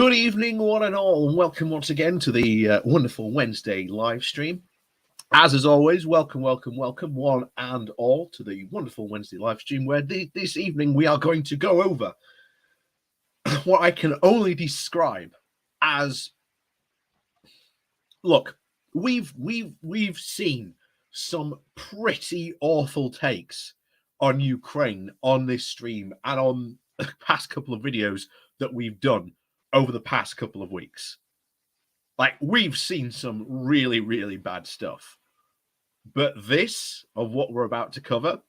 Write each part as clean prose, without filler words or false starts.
Good evening, one and all, and welcome once again to the wonderful Wednesday live stream. As always, welcome, one and all, to the wonderful Wednesday live stream, where this evening we are going to go over what I can only describe as, look, we've seen some pretty awful takes on Ukraine on this stream and on the past couple of videos that we've done over the past couple of weeks. Like, we've seen some really, really bad stuff. But this, of what we're about to cover,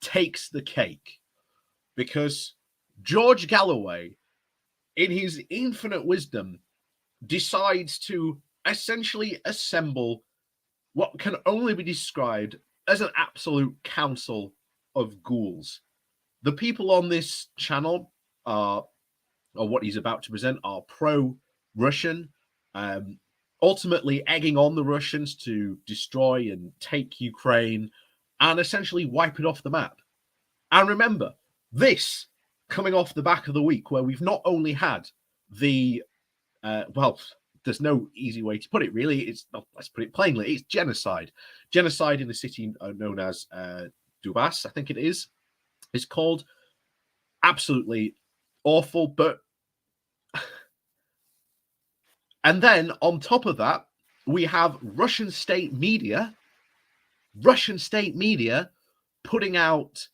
takes the cake. Because George Galloway, in his infinite wisdom, decides to essentially assemble what can only be described as an absolute council of ghouls. The people on this channel are, or what he's about to present, are pro-Russian, ultimately egging on the Russians to destroy and take Ukraine and essentially wipe it off the map. And remember, this coming off the back of the week where we've not only had the, well, there's no easy way to put it, really. It's, let's put it plainly, it's genocide. Genocide in the city known as Dubas, I think it is. It's called. Absolutely awful, but and then on top of that, we have Russian state media putting out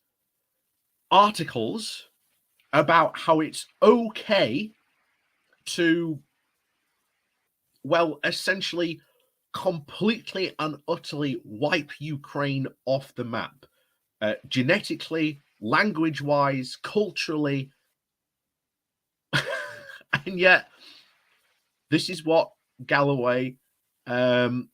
articles about how it's okay to, well, essentially completely and utterly wipe Ukraine off the map, genetically, language-wise, culturally. And yet, this is what Galloway has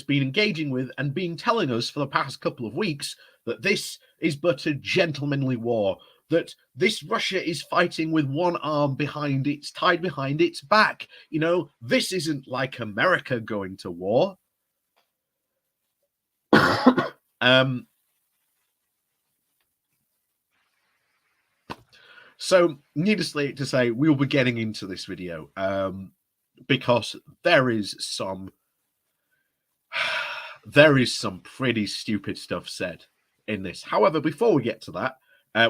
been engaging with and been telling us for the past couple of weeks, that this is but a gentlemanly war, that this Russia is fighting with one arm tied behind its back. You know, this isn't like America going to war. So, needlessly to say, we'll be getting into this video because there is some pretty stupid stuff said in this. However, before we get to that,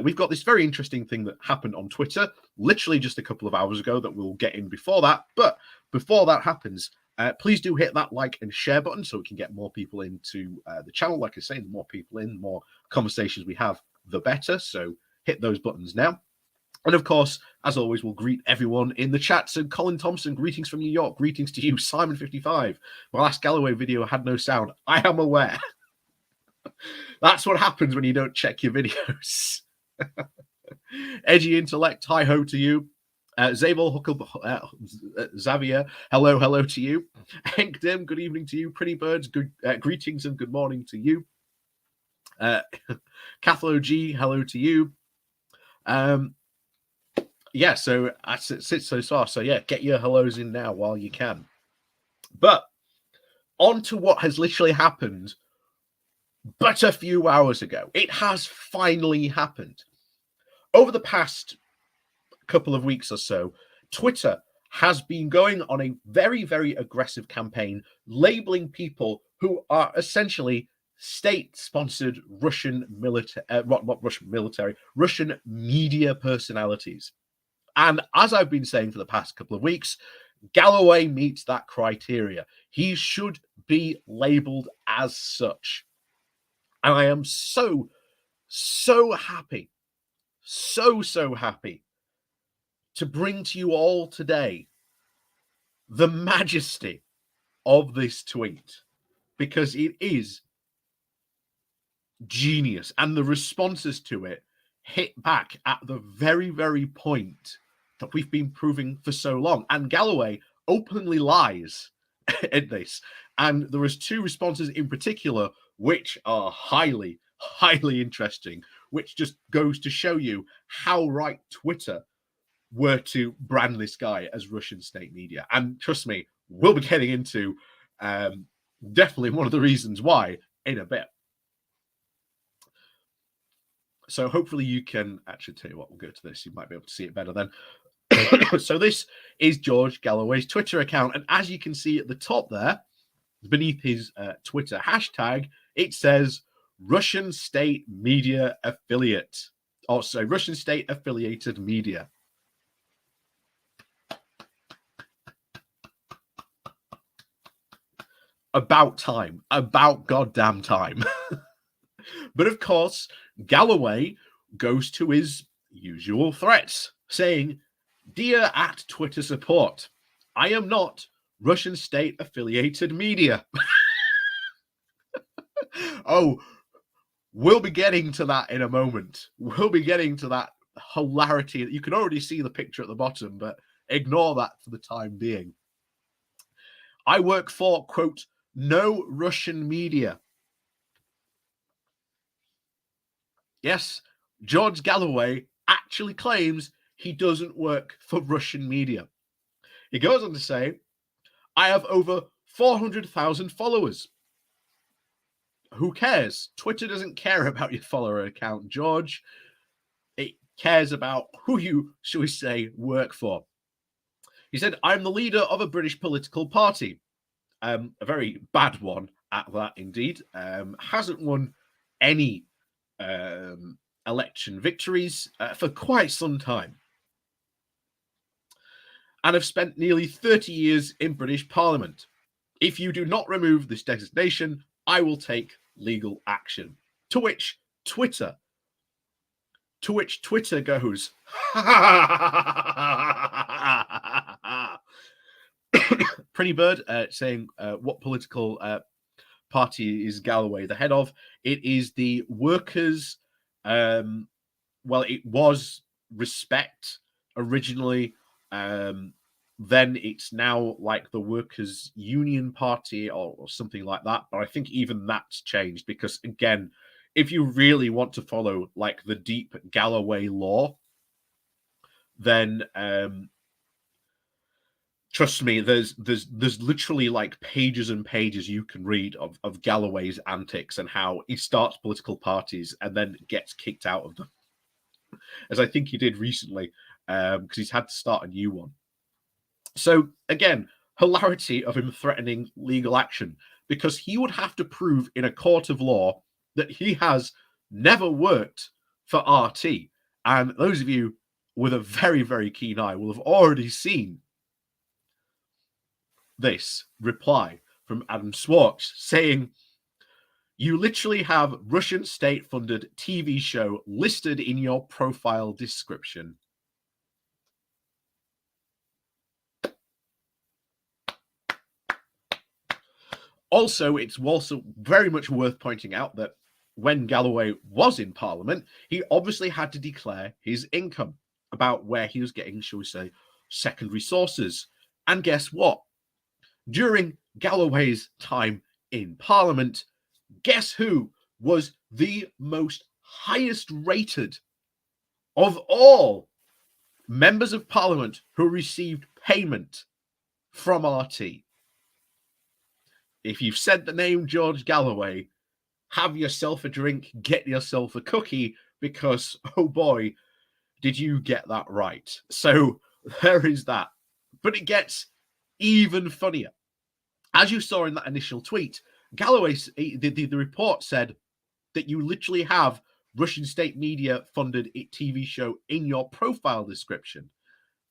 we've got this very interesting thing that happened on Twitter, literally just a couple of hours ago, that we'll get in before that. But before that happens, please do hit that like and share button so we can get more people into the channel. Like I say, the more people in, the more conversations we have, the better. So hit those buttons now. And of course, as always, we'll greet everyone in the chat. So Colin Thompson, greetings from New York. Greetings to you. Simon55. My last Galloway video had no sound. I am aware. That's what happens when you don't check your videos. Edgy Intellect, hi-ho to you. Zabel Huckle, Xavier, hello to you. Hank Dim, good evening to you. Pretty Birds, good greetings and good morning to you. Cathlo G, hello to you. Yeah, so that's it so far. So yeah, get your hellos in now while you can. But on to what has literally happened but a few hours ago. It has finally happened. Over the past couple of weeks or so, Twitter has been going on a very, very aggressive campaign labeling people who are essentially state-sponsored Russian Russian media personalities. And as I've been saying for the past couple of weeks, Galloway meets that criteria. He should be labeled as such. And I am so happy, so happy to bring to you all today the majesty of this tweet, because it is genius. And the responses to it hit back at the very, very point that we've been proving for so long. And Galloway openly lies in this. And there was two responses in particular which are highly interesting, which just goes to show you how right Twitter were to brand this guy as Russian state media. And trust me, we'll be getting into definitely one of the reasons why in a bit. So hopefully you can actually tell you what, we'll go to this. You might be able to see it better then. So this is George Galloway's Twitter account. And as you can see at the top there, beneath his Twitter hashtag, it says Russian state media affiliate. Oh, sorry, Russian state affiliated media. About time. About goddamn time. But of course, Galloway goes to his usual threats, saying, "Dear at Twitter support, I am not Russian state affiliated media." Oh, we'll be getting to that in a moment. We'll be getting to that hilarity. You can already see the picture at the bottom, but ignore that for the time being. I work for, quote, no Russian media. Yes, George Galloway actually claims he doesn't work for Russian media. He goes on to say, I have over 400,000 followers. Who cares? Twitter doesn't care about your follower account, George. It cares about who you, shall we say, work for. He said, I'm the leader of a British political party. A very bad one at that, indeed. Hasn't won any election victories for quite some time. And have spent nearly 30 years in British Parliament. If you do not remove this designation, I will take legal action. To which Twitter goes, Pretty Bird saying, what political party is Galloway the head of? It is the Workers, well, it was Respect originally. Then it's now like the Workers' Union Party or something like that. But I think even that's changed because, again, if you really want to follow like the deep Galloway lore, then trust me, there's literally like pages and pages you can read of Galloway's antics and how he starts political parties and then gets kicked out of them, as I think he did recently, because he's had to start a new one. So again, hilarity of him threatening legal action because he would have to prove in a court of law that he has never worked for RT. And those of you with a very, very keen eye will have already seen this reply from Adam Schwartz saying, you literally have Russian state-funded TV show listed in your profile description. Also, it's also very much worth pointing out that when Galloway was in Parliament, he obviously had to declare his income about where he was getting, shall we say, secondary sources. And guess what? During Galloway's time in Parliament, guess who was the most highest rated of all members of Parliament who received payment from RT? If you've said the name George Galloway, have yourself a drink, get yourself a cookie, because, oh boy, did you get that right. So there is that. But it gets even funnier. As you saw in that initial tweet, Galloway, the report said that you literally have Russian state media funded TV show in your profile description.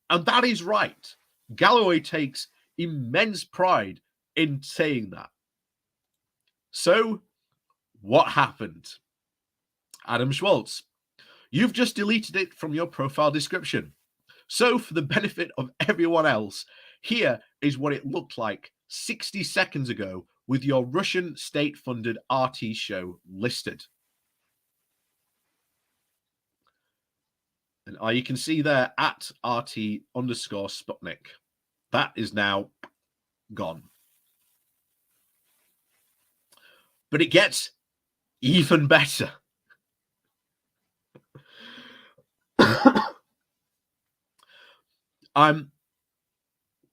And that is right. Galloway takes immense pride in saying that. So, what happened? Adam Schwartz, you've just deleted it from your profile description. So, for the benefit of everyone else, here is what it looked like 60 seconds ago with your Russian state-funded RT show listed. And you can see there at RT_Sputnik. That is now gone. But it gets even better.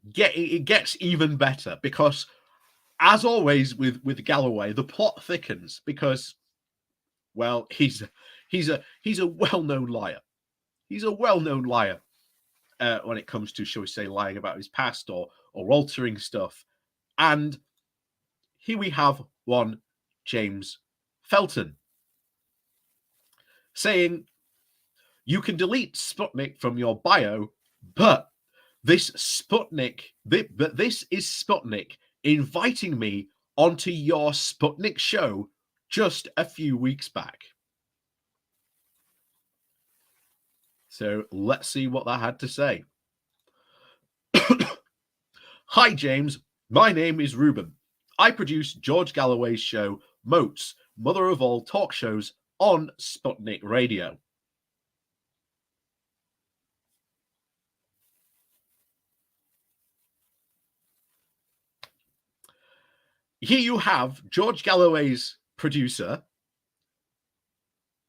It gets even better because, as always with Galloway, the plot thickens because, well, he's a well-known liar. He's a well-known liar. when it comes to, shall we say, lying about his past or altering stuff. And here we have one James Felton saying, you can delete Sputnik from your bio, but this is Sputnik inviting me onto your Sputnik show just a few weeks back. So let's see what that had to say. Hi, James. My name is Ruben. I produce George Galloway's show, Moats, Mother of All Talk Shows, on Sputnik Radio. Here you have George Galloway's producer,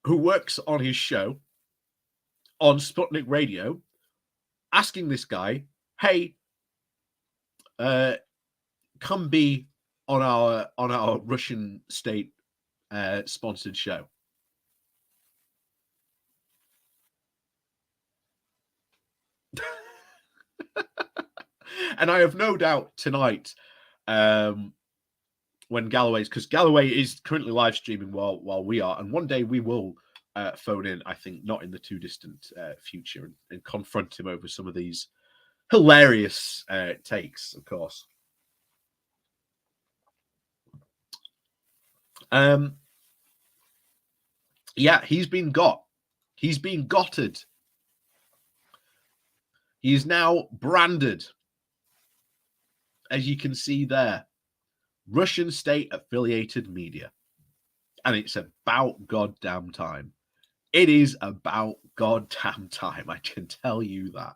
who works on his show on Sputnik Radio, asking this guy, hey, come be on our Russian state sponsored show. And I have no doubt tonight, when because Galloway is currently live streaming while we are, and one day we will phone in, I think not in the too distant future, and confront him over some of these hilarious takes, of course. Yeah, he's been got. He's been gotted. He is now branded, as you can see there, Russian state affiliated media. And it's about goddamn time. It is about goddamn time, I can tell you that.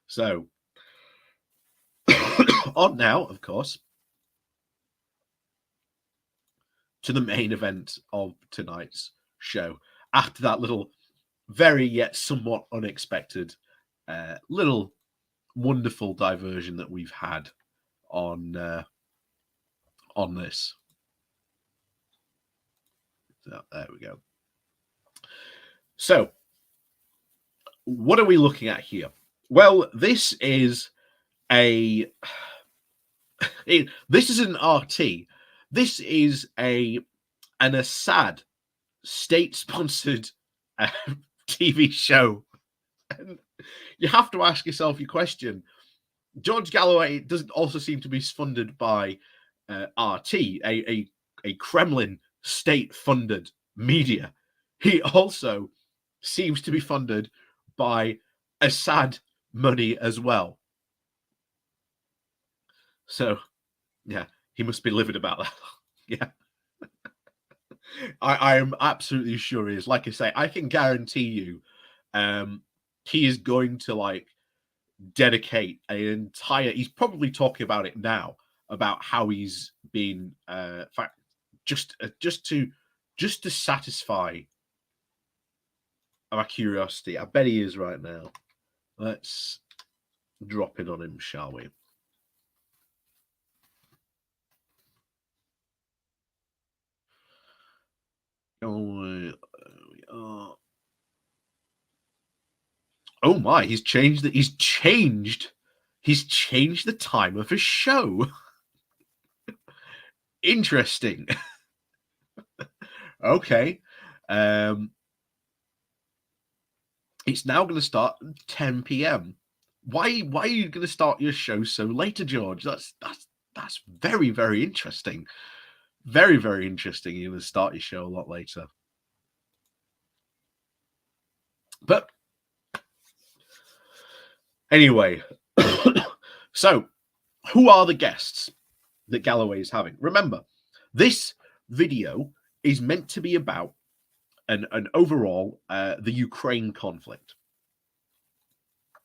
So, on now, of course, to the main event of tonight's show. After that little, very yet somewhat unexpected, little wonderful diversion that we've had on this. So, there we go. So, what are we looking at here? Well, this is this is an RT. This is an Assad state-sponsored TV show. And you have to ask yourself your question. George Galloway doesn't also seem to be funded by RT, a Kremlin state-funded media. He also seems to be funded by Assad money as well. So, yeah, he must be livid about that. Yeah. I am absolutely sure he is. Like I say, I can guarantee you he is going to dedicate an entire, he's probably talking about it now, about how he's been just to satisfy our curiosity. I bet he is right now. Let's drop in on him, shall we? Oh my, he's changed the time of his show. Interesting. Okay. It's now going to start at 10 p.m. Why are you going to start your show so later, George? That's very, very interesting. Very, very interesting. You're going to start your show a lot later. But anyway, so who are the guests that Galloway is having? Remember, this video is meant to be about an overall the Ukraine conflict.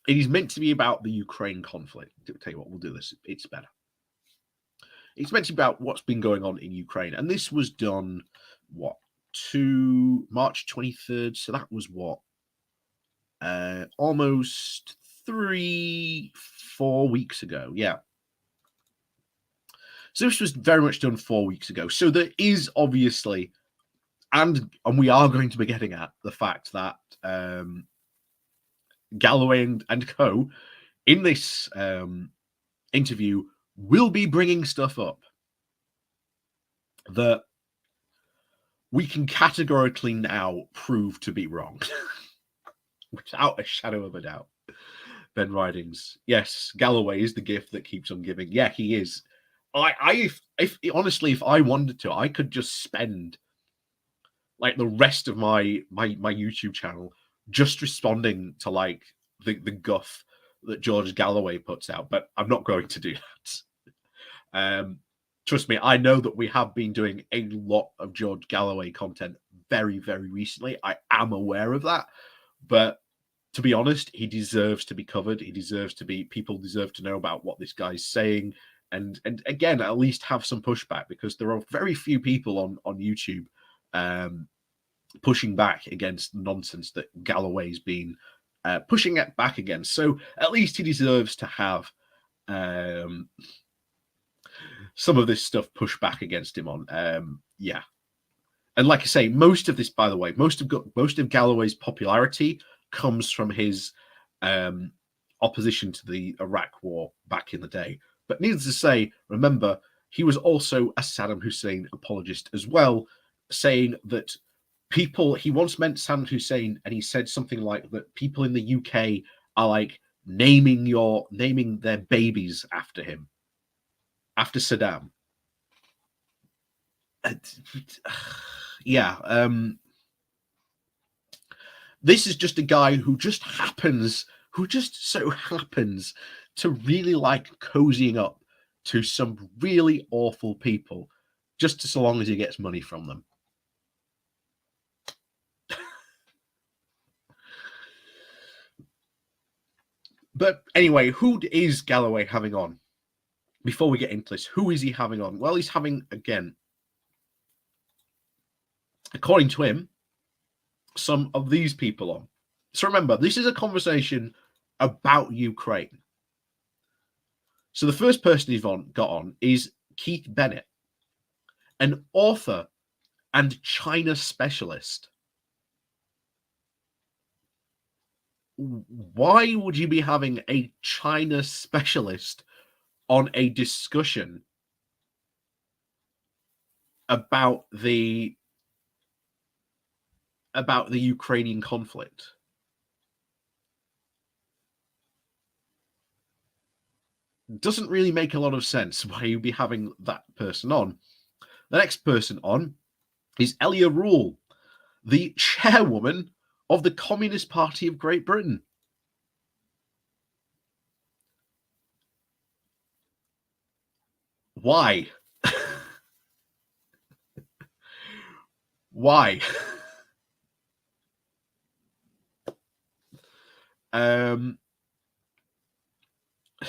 It is meant to be about the Ukraine conflict. I'll tell you what, we'll do this. It's better. It's meant to be about what's been going on in Ukraine. And this was done, to March 23rd. So that was almost 3-4 weeks ago. Yeah. So this was very much done 4 weeks ago. So there is obviously, and we are going to be getting at the fact that Galloway and co in this interview will be bringing stuff up that we can categorically now prove to be wrong without a shadow of a doubt. Ben Ridings, yes, Galloway is the gift that keeps on giving. Yeah, he is. If honestly, if I wanted to, I could just spend like the rest of my YouTube channel just responding to like the guff that George Galloway puts out, but I'm not going to do that. Trust me, I know that we have been doing a lot of George Galloway content very, very recently. I am aware of that, but to be honest, he deserves to be covered. He deserves to be. People deserve to know about what this guy's saying, and again, at least have some pushback, because there are very few people on YouTube pushing back against nonsense that Galloway's been pushing it back against. So at least he deserves to have some of this stuff pushed back against him on. Yeah. And like I say, most of this, by the way, most of Galloway's popularity comes from his opposition to the Iraq war back in the day. But needless to say, remember, he was also a Saddam Hussein apologist as well, saying that he once met Saddam Hussein, and he said something like that people in the UK are like naming their babies after him, after Saddam. Yeah. This is just a guy who just so happens to really like cozying up to some really awful people, just so long as he gets money from them. But anyway, who is Galloway having on? Before we get into this, who is he having on? Well, he's having, again, according to him, some of these people on. So remember, this is a conversation about Ukraine. So the first person he's got on is Keith Bennett, an author and China specialist. Why would you be having a China specialist on a discussion about the Ukrainian conflict? Doesn't really make a lot of sense why you'd be having that person on. The next person on is Elia Rule, the chairwoman of the Communist Party of Great Britain. Why? Why?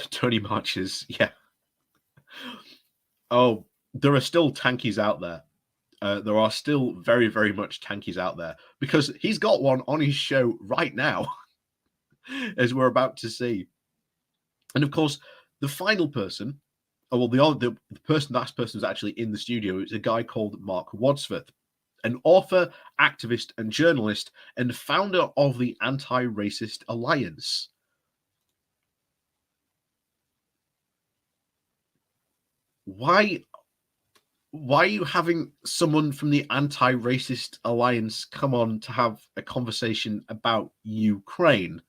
Tony Marches, yeah. Oh, there are still tankies out there. There are still very, very much tankies out there, because he's got one on his show right now, as we're about to see. And of course, the final person, the person who's actually in the studio is a guy called Mark Wadsworth, an author, activist, and journalist, and founder of the Anti-Racist Alliance. Why are you having someone from the Anti-Racist Alliance come on to have a conversation about Ukraine?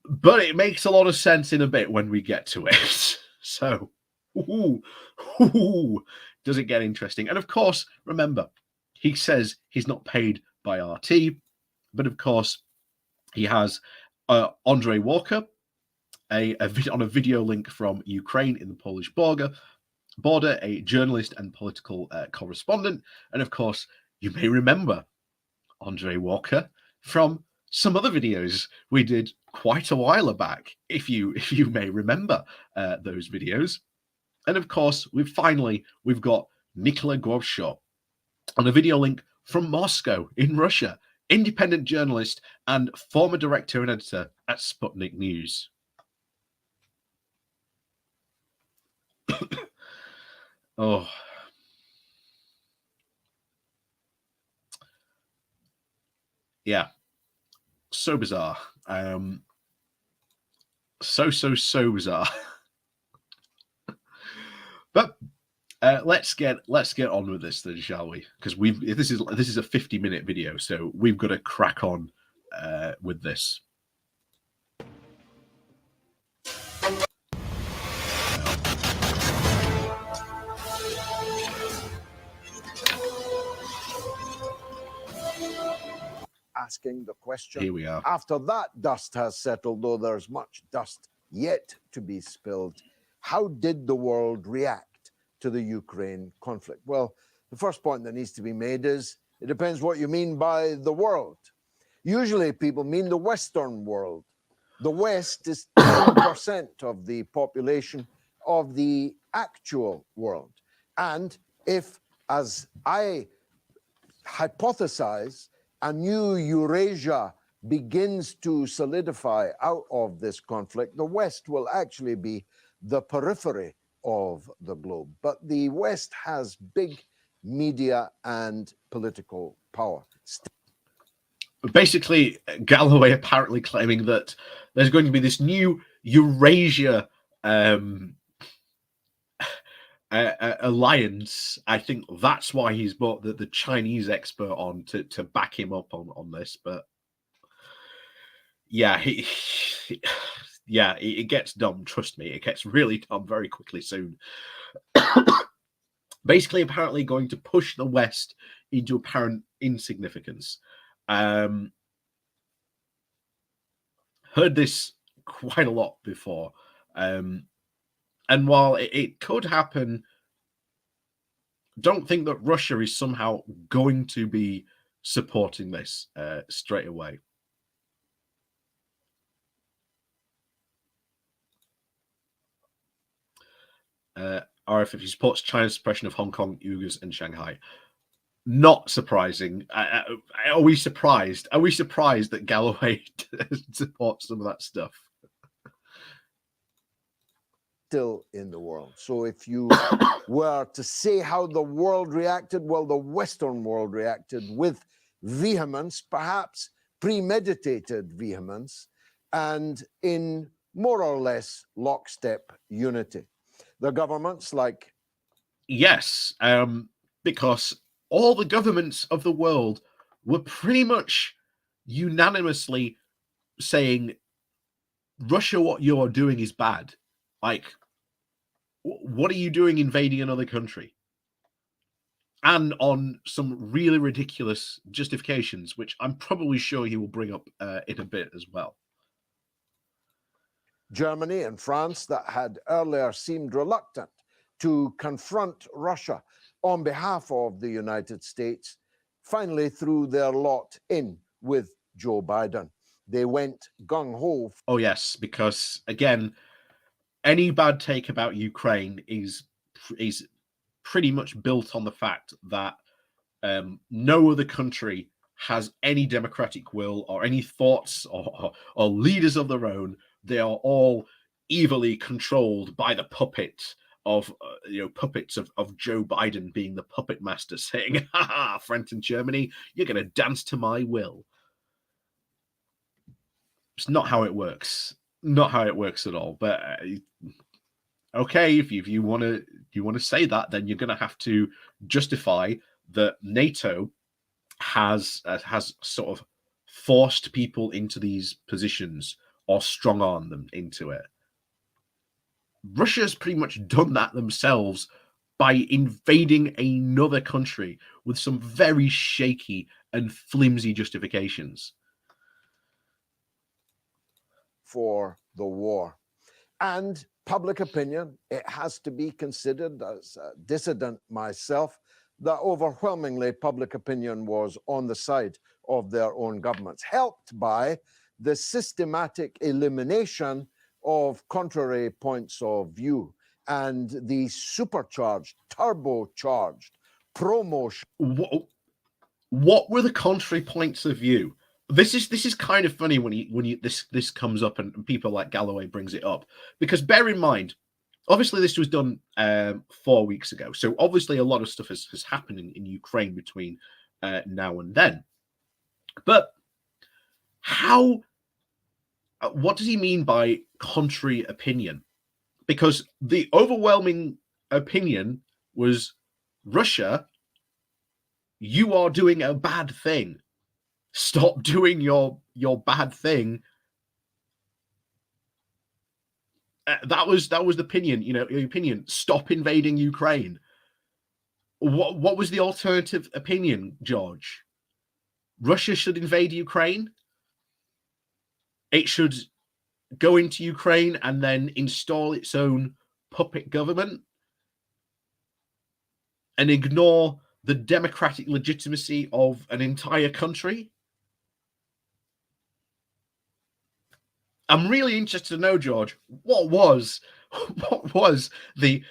But it makes a lot of sense in a bit when we get to it. So, does it get interesting? And of course, remember, he says he's not paid by RT, but of course, he has Andre Walker on a video link from Ukraine in the Polish border, a journalist and political correspondent. And of course, you may remember Andre Walker from some other videos we did quite a while back, if you may remember those videos. And of course, we've got Nikolai Grovshaw on a video link from Moscow in Russia, independent journalist and former director and editor at Sputnik News. Oh. Yeah. So bizarre. So bizarre. But let's get on with this then, shall we? Because this is a 50-minute video, so we've got to crack on with this. Asking the question. Here we are. After that dust has settled, though there's much dust yet to be spilled, how did the world react to the Ukraine conflict? Well, the first point that needs to be made is it depends what you mean by the world. Usually people mean the Western world. The West is 10% of the population of the actual world. And if, as I hypothesize, a new Eurasia begins to solidify out of this conflict, the West will actually be the periphery of the globe. But the West has big media and political power. Basically, Galloway apparently claiming that there's going to be this new Eurasia alliance. I think that's why he's brought the Chinese expert on to back him up on this. But yeah, it gets dumb. Trust me, it gets really dumb very quickly soon. Basically, apparently going to push the West into apparent insignificance. Heard this quite a lot before. And while it could happen, don't think that Russia is somehow going to be supporting this straight away. RFF supports China's suppression of Hong Kong, Uyghurs, and Shanghai. Not surprising. Are we surprised? Are we surprised that Galloway supports some of that stuff? Still in the world. So if you were to say how the world reacted, well, the Western world reacted with vehemence, perhaps premeditated vehemence, and in more or less lockstep unity. The governments like... Yes, because all the governments of the world were pretty much unanimously saying, Russia, what you're doing is bad. Like, what are you doing invading another country? And on some really ridiculous justifications, which I'm probably sure he will bring up in a bit as well. Germany and France, that had earlier seemed reluctant to confront Russia on behalf of the United States, finally threw their lot in with Joe Biden. They went gung-ho. Oh, yes, because, again, any bad take about Ukraine is pretty much built on the fact that no other country has any democratic will or any thoughts or leaders of their own. They are all evilly controlled by the puppet of puppets of Joe Biden being the puppet master, saying, "Ha ha, friend in Germany, you're going to dance to my will." It's not how it works. Not how it works at all. But okay, if you want to say that, then you're going to have to justify that NATO has sort of forced people into these positions or strong-armed them into it. Russia's pretty much done that themselves by invading another country with some very shaky and flimsy justifications. For the war. And public opinion, it has to be considered, as a dissident myself, that overwhelmingly public opinion was on the side of their own governments, helped by the systematic elimination of contrary points of view and the supercharged, turbocharged promotion. What were the contrary points of view? This is kind of funny when this comes up and people like Galloway brings it up, because bear in mind, obviously this was done 4 weeks ago, so obviously a lot of stuff has happened in Ukraine between now and then. But How? What does he mean by contrary opinion? Because the overwhelming opinion was Russia, you are doing a bad thing. Stop doing your bad thing. That was the opinion, the opinion. Stop invading Ukraine. What was the alternative opinion, George? Russia should invade Ukraine. It should go into Ukraine and then install its own puppet government and ignore the democratic legitimacy of an entire country. I'm really interested to know, George, what was the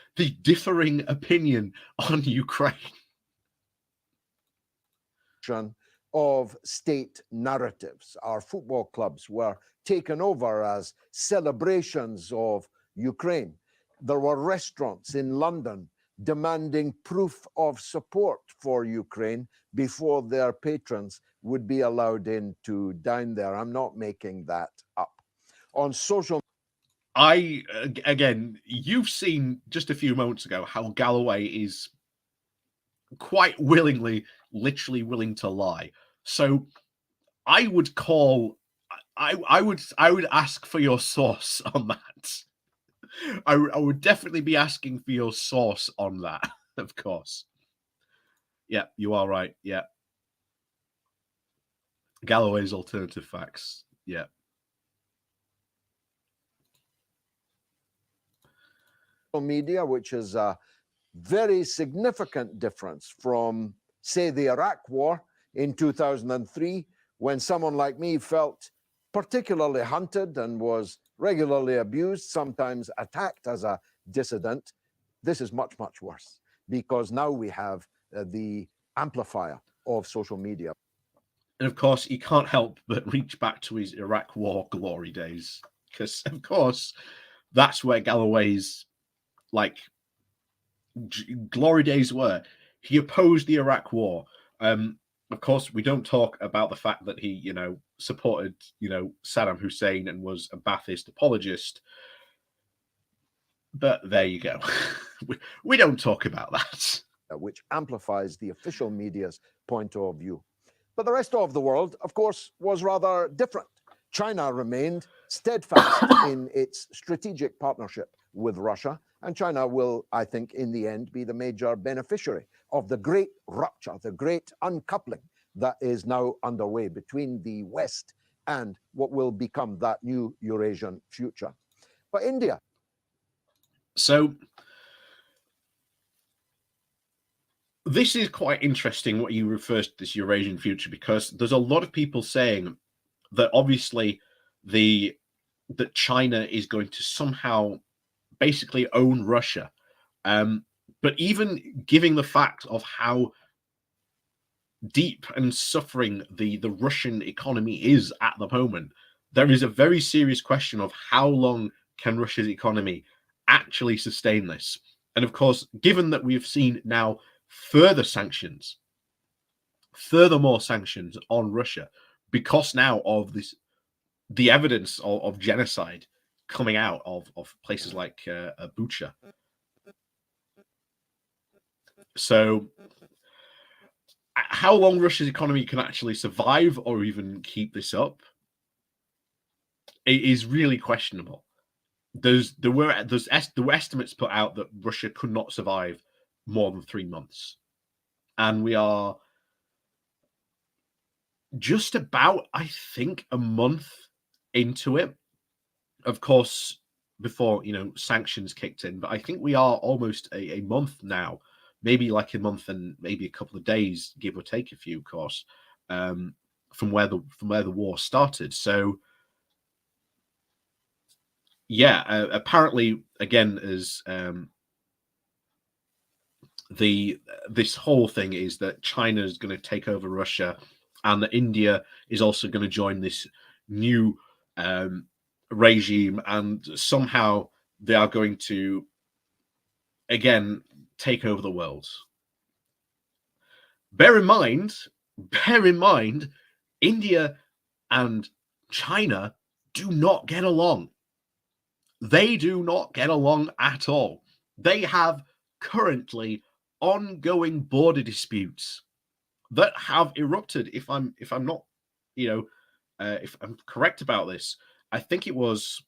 differing opinion on Ukraine? Of state narratives. Our football clubs were taken over as celebrations of Ukraine. There were restaurants in London demanding proof of support for Ukraine before their patrons would be allowed in to dine there. I'm not making that up. On social, again, you've seen just a few moments ago how Galloway is quite willingly, literally willing to lie. So I would ask for your source on that. I would definitely be asking for your source on that, of course. Yeah, you are right. Yeah. Galloway's alternative facts. Yeah. media, which is a very significant difference from, say, the Iraq War in 2003, when someone like me felt particularly hunted and was regularly abused, sometimes attacked as a dissident. This is much, much worse, because now we have the amplifier of social media. And of course, he can't help but reach back to his Iraq War glory days, because, of course, that's where Galloway's glory days were. He opposed the Iraq War. Of course, we don't talk about the fact that he, supported, Saddam Hussein and was a Ba'athist apologist. But there you go. we don't talk about that. Which amplifies the official media's point of view. But the rest of the world, of course, was rather different. China remained steadfast in its strategic partnership with Russia, and China will, I think, in the end, be the major beneficiary of the great rupture, the great uncoupling that is now underway between the West and what will become that new Eurasian future. But India. So this is quite interesting what you refer to this Eurasian future, because there's a lot of people saying that obviously that China is going to somehow basically own Russia. But even giving the fact of how deep and suffering the Russian economy is at the moment, there is a very serious question of how long can Russia's economy actually sustain this. And of course, given that we've seen now further more sanctions on Russia, because now of the evidence of genocide coming out of places like Bucha. So how long Russia's economy can actually survive or even keep this up, it is really questionable. There were estimates put out that Russia could not survive more than 3 months. And we are just about, I think, a month into it. Of course, before, sanctions kicked in. But I think we are almost a month now, maybe like a month and maybe a couple of days, give or take a few, of course, from where the war started. So, yeah, apparently, again, as this whole thing is that China is going to take over Russia, and that India is also going to join this new regime, and somehow they are going to again take over the world. Bear in mind, India and China do not get along. They do not get along at all. They have currently ongoing border disputes that have erupted. If I'm not, if I'm correct about this, I think it might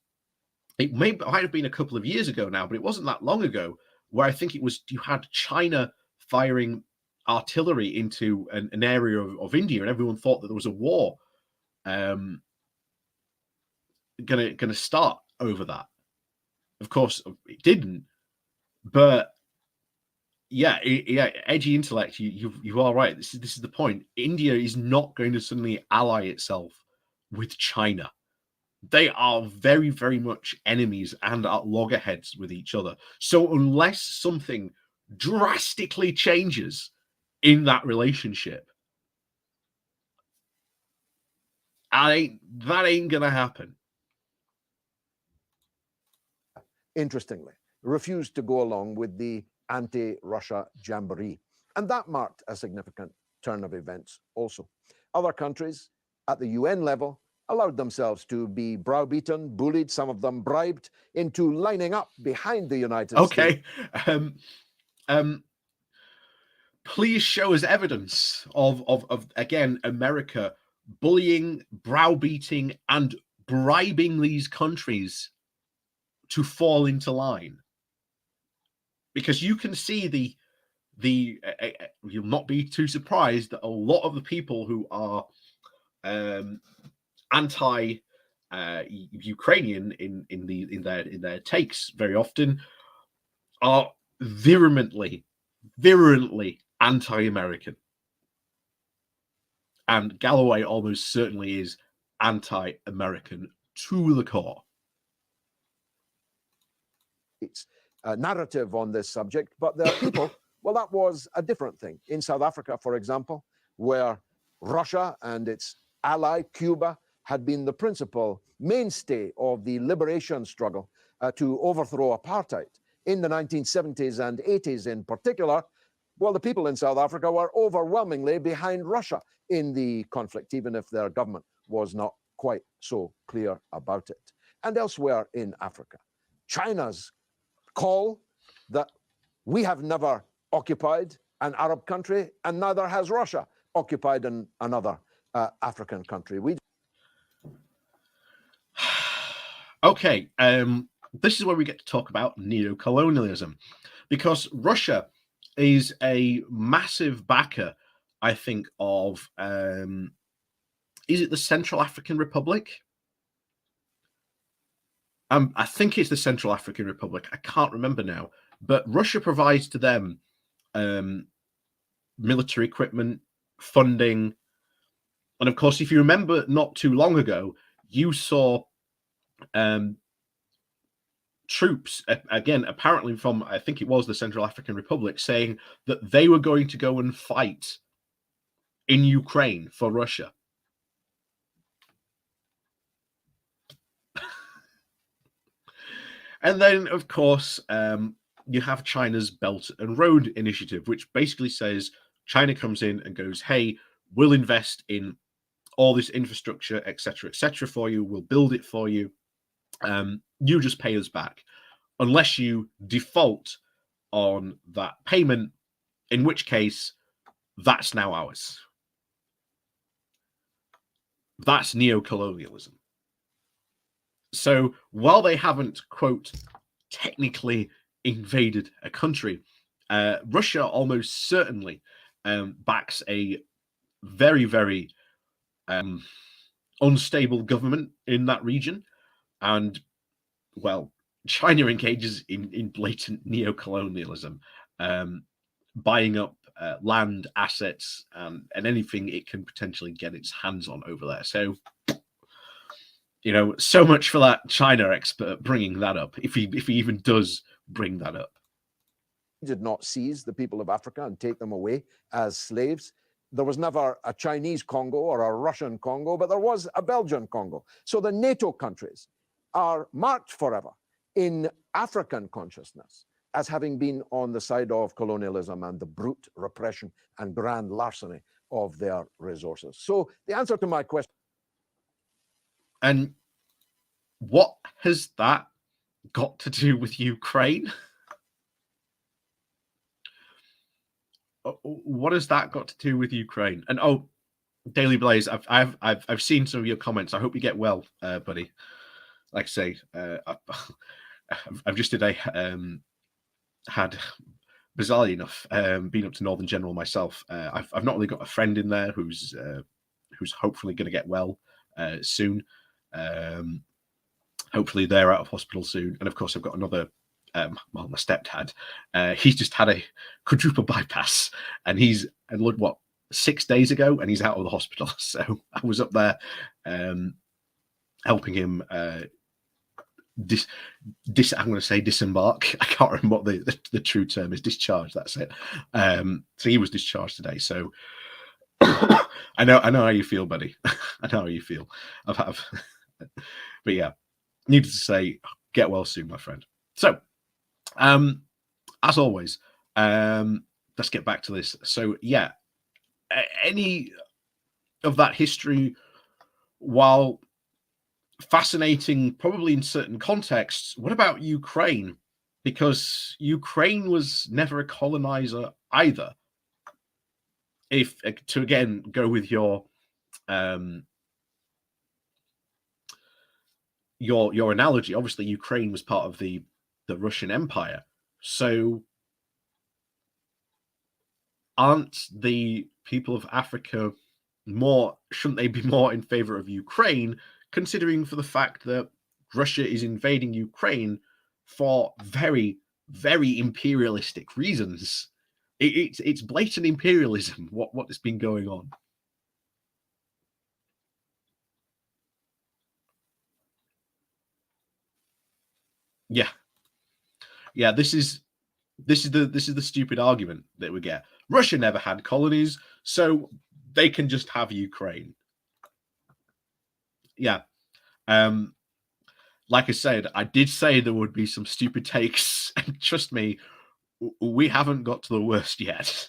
have been a couple of years ago now, but it wasn't that long ago, where I think it was you had China firing artillery into an area of India, and everyone thought that there was a war gonna start over that. Of course, it didn't. But yeah, edgy intellect. You are right. This is the point. India is not going to suddenly ally itself with China. They are very, very much enemies and at loggerheads with each other. So unless something drastically changes in that relationship, that ain't gonna happen. Interestingly, refused to go along with the anti-Russia jamboree. And that marked a significant turn of events also. Other countries at the UN level allowed themselves to be browbeaten, bullied, some of them bribed, into lining up behind the United States. Okay. Please show us evidence of again, America bullying, browbeating, and bribing these countries to fall into line. Because you can see you'll not be too surprised that a lot of the people who are anti Ukrainian in their takes very often are virulently anti-American, and Galloway almost certainly is anti-American to the core. It's a narrative on this subject, but there are people. Well, that was a different thing. In South Africa, for example, where Russia and its ally Cuba had been the principal mainstay of the liberation struggle to overthrow apartheid in the 1970s and 80s in particular. Well, the people in South Africa were overwhelmingly behind Russia in the conflict, even if their government was not quite so clear about it. And elsewhere in Africa, China's call that we have never occupied an Arab country, and neither has Russia occupied another African country. Okay, this is where we get to talk about neo-colonialism, because Russia is a massive backer, I think, of is it the Central African Republic? I think it's the Central African Republic. I can't remember now, but Russia provides to them military equipment, funding, and of course, if you remember, not too long ago, you saw troops, again, apparently from, I think it was the Central African Republic, saying that they were going to go and fight in Ukraine for Russia. And then, of course, you have China's Belt and Road Initiative, which basically says China comes in and goes, hey, we'll invest in all this infrastructure, etc., for you. We'll build it for you. You just pay us back, unless you default on that payment, in which case that's now ours. That's neo-colonialism. So while they haven't, quote, technically invaded a country, Russia almost certainly backs a very, very unstable government in that region. And, well, China engages in blatant neo-colonialism, buying up land, assets, and anything it can potentially get its hands on over there. So, so much for that China expert bringing that up, if he even does bring that up. Did not seize the people of Africa and take them away as slaves. There was never a Chinese Congo or a Russian Congo, but there was a Belgian Congo. So the NATO countries are marked forever in African consciousness as having been on the side of colonialism and the brute repression and grand larceny of their resources. So the answer to my question And what has that got to do with Ukraine? What has that got to do with Ukraine? And oh, Daily Blaze, I've seen some of your comments. I hope you get well, buddy. Like I say, I've just today had, bizarrely enough, been up to Northern General myself. I've not really got a friend in there who's hopefully going to get well soon. Hopefully they're out of hospital soon. And of course, I've got another. My stepdad, he's just had a quadruple bypass, and he's what 6 days ago, and he's out of the hospital. So I was up there helping him I'm going to say disembark. I can't remember what the true term is. Discharge. That's it. So he was discharged today. So I know how you feel, buddy. I know how you feel. But yeah, needless to say, get well soon, my friend. So, as always, let's get back to this. So yeah, any of that history, while fascinating probably in certain contexts, what about Ukraine? Because Ukraine was never a colonizer either. If to again go with your analogy, obviously Ukraine was part of the Russian Empire. So aren't the people of Africa shouldn't they be more in favor of Ukraine, considering for the fact that Russia is invading Ukraine for very, very imperialistic reasons? It's blatant imperialism, what has been going on. Yeah, this is the stupid argument that we get. Russia never had colonies, so they can just have Ukraine. Yeah. Like I said, I did say there would be some stupid takes, and trust me, we haven't got to the worst yet.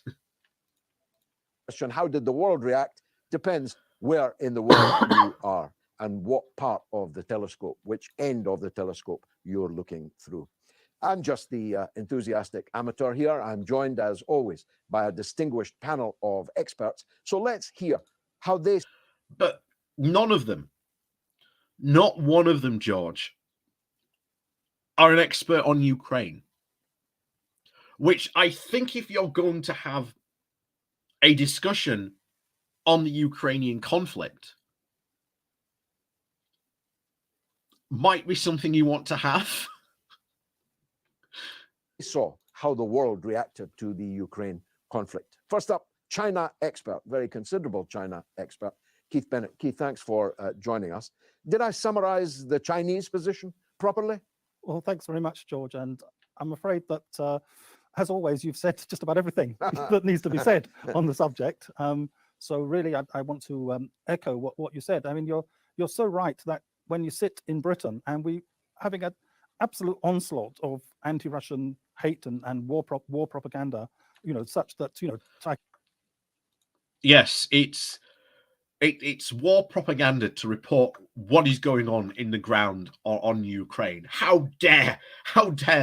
Question: how did the world react? Depends where in the world you are and what part of the telescope, which end of the telescope you're looking through. I'm just the enthusiastic amateur here. I'm joined, as always, by a distinguished panel of experts. So let's hear how they... But none of them, not one of them, George, are an expert on Ukraine. Which I think if you're going to have a discussion on the Ukrainian conflict, might be something you want to have. Saw how the world reacted to the Ukraine conflict. First up, China expert, very considerable China expert, Keith Bennett. Keith, thanks for joining us. Did I summarize the Chinese position properly? Well, thanks very much, George. And I'm afraid that, as always, you've said just about everything that needs to be said on the subject. So really, I want to echo what you said. I mean, you're so right that when you sit in Britain and we having an absolute onslaught of anti-Russian hate and war propaganda, such that yes, it's war propaganda to report what is going on in the ground on Ukraine. How dare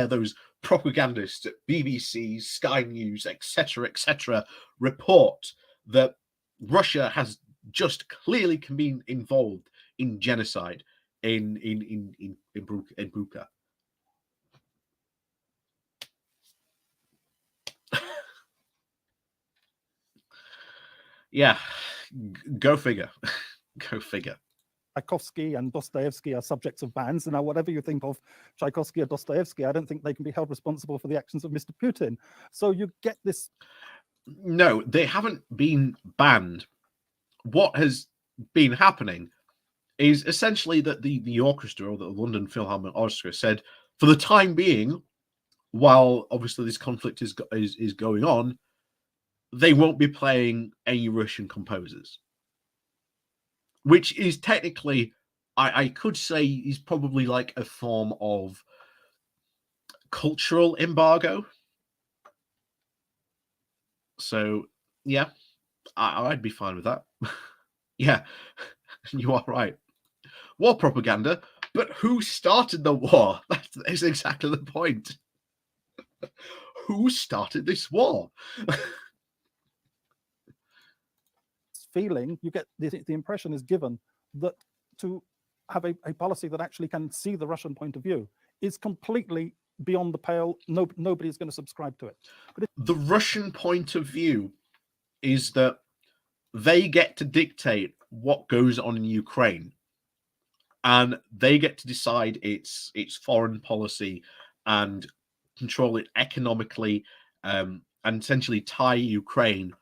those propagandists at BBC, Sky News, etc., report that Russia has just clearly been involved in genocide in Bucha. Yeah, go figure. Go figure. Tchaikovsky and Dostoevsky are subjects of bans. And now, whatever you think of Tchaikovsky or Dostoevsky, I don't think they can be held responsible for the actions of Mr. Putin. So you get this. No, they haven't been banned. What has been happening is essentially that the orchestra, or the London Philharmonic Orchestra, said for the time being, while obviously this conflict is going on, they won't be playing any Russian composers, which is technically, I could say, is probably like a form of cultural embargo. So yeah, I'd be fine with that. Yeah, you are right. war propaganda, but who started the war? That's exactly the point. Who started this war? Feeling, you get the impression is given that to have a policy that actually can see the Russian point of view is completely beyond the pale. Nobody is going to subscribe to it. But the Russian point of view is that they get to dictate what goes on in Ukraine, and they get to decide its foreign policy and control it economically, and essentially tie Ukraine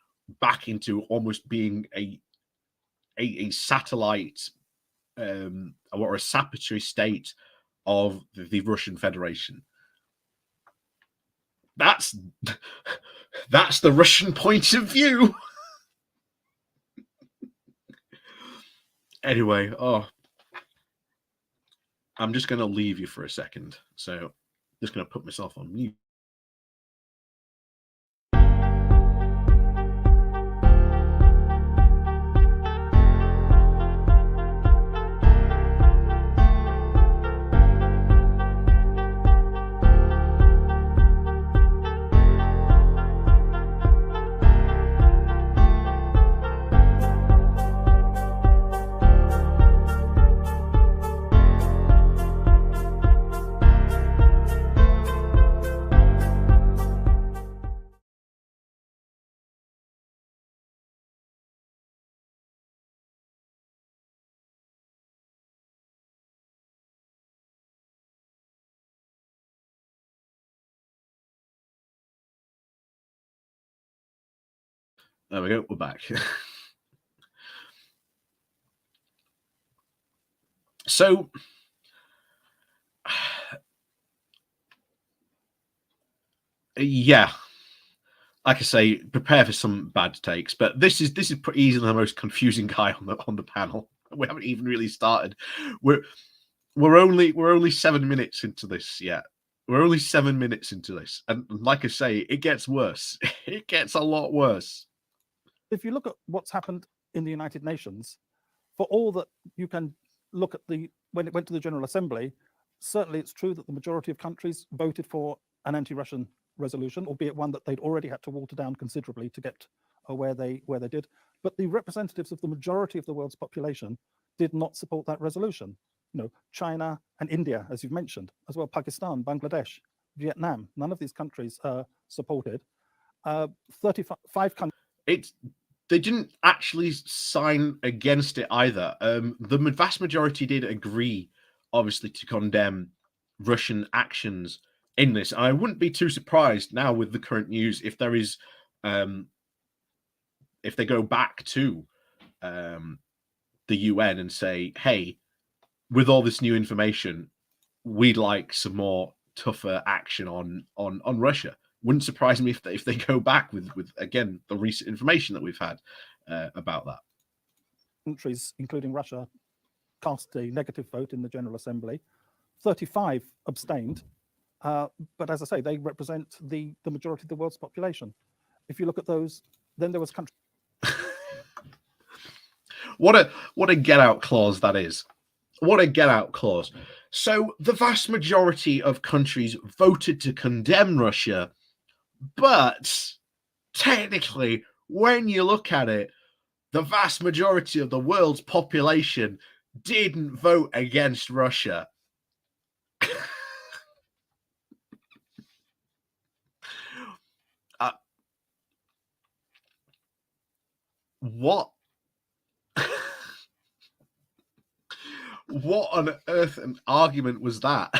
back into almost being a satellite or a sabotage state of the Russian Federation. That's the Russian point of view. Anyway, I'm just going to leave you for a second. So I'm just going to put myself on mute. There we go. We're back. So, yeah, like I say, prepare for some bad takes. But this is pretty easily the most confusing guy on the panel. We haven't even really started. We're only 7 minutes into this yet. We're only 7 minutes into this, and like I say, it gets worse. It gets a lot worse. if you look at what's happened in the United Nations, for all that you can look at when it went to the General Assembly, certainly it's true that the majority of countries voted for an anti-Russian resolution, albeit one that they'd already had to water down considerably to get where they did. But the representatives of the majority of the world's population did not support that resolution. China and India, as you've mentioned, as well Pakistan, Bangladesh, Vietnam, none of these countries supported. 35 countries. They didn't actually sign against it either. The vast majority did agree, obviously, to condemn Russian actions in this. I wouldn't be too surprised now with the current news if there is, if they go back to the UN and say, hey, with all this new information, we'd like some more tougher action on Russia. Wouldn't surprise me if they go back with again the recent information that we've had about that. Countries, including Russia, cast a negative vote in the General Assembly. 35 abstained, but as I say, they represent the majority of the world's population. If you look at those, then there was countries. What a get out clause that is. What a get out clause. So the vast majority of countries voted to condemn Russia, but technically, when you look at it, the vast majority of the world's population didn't vote against Russia. What? What on earth an argument was that?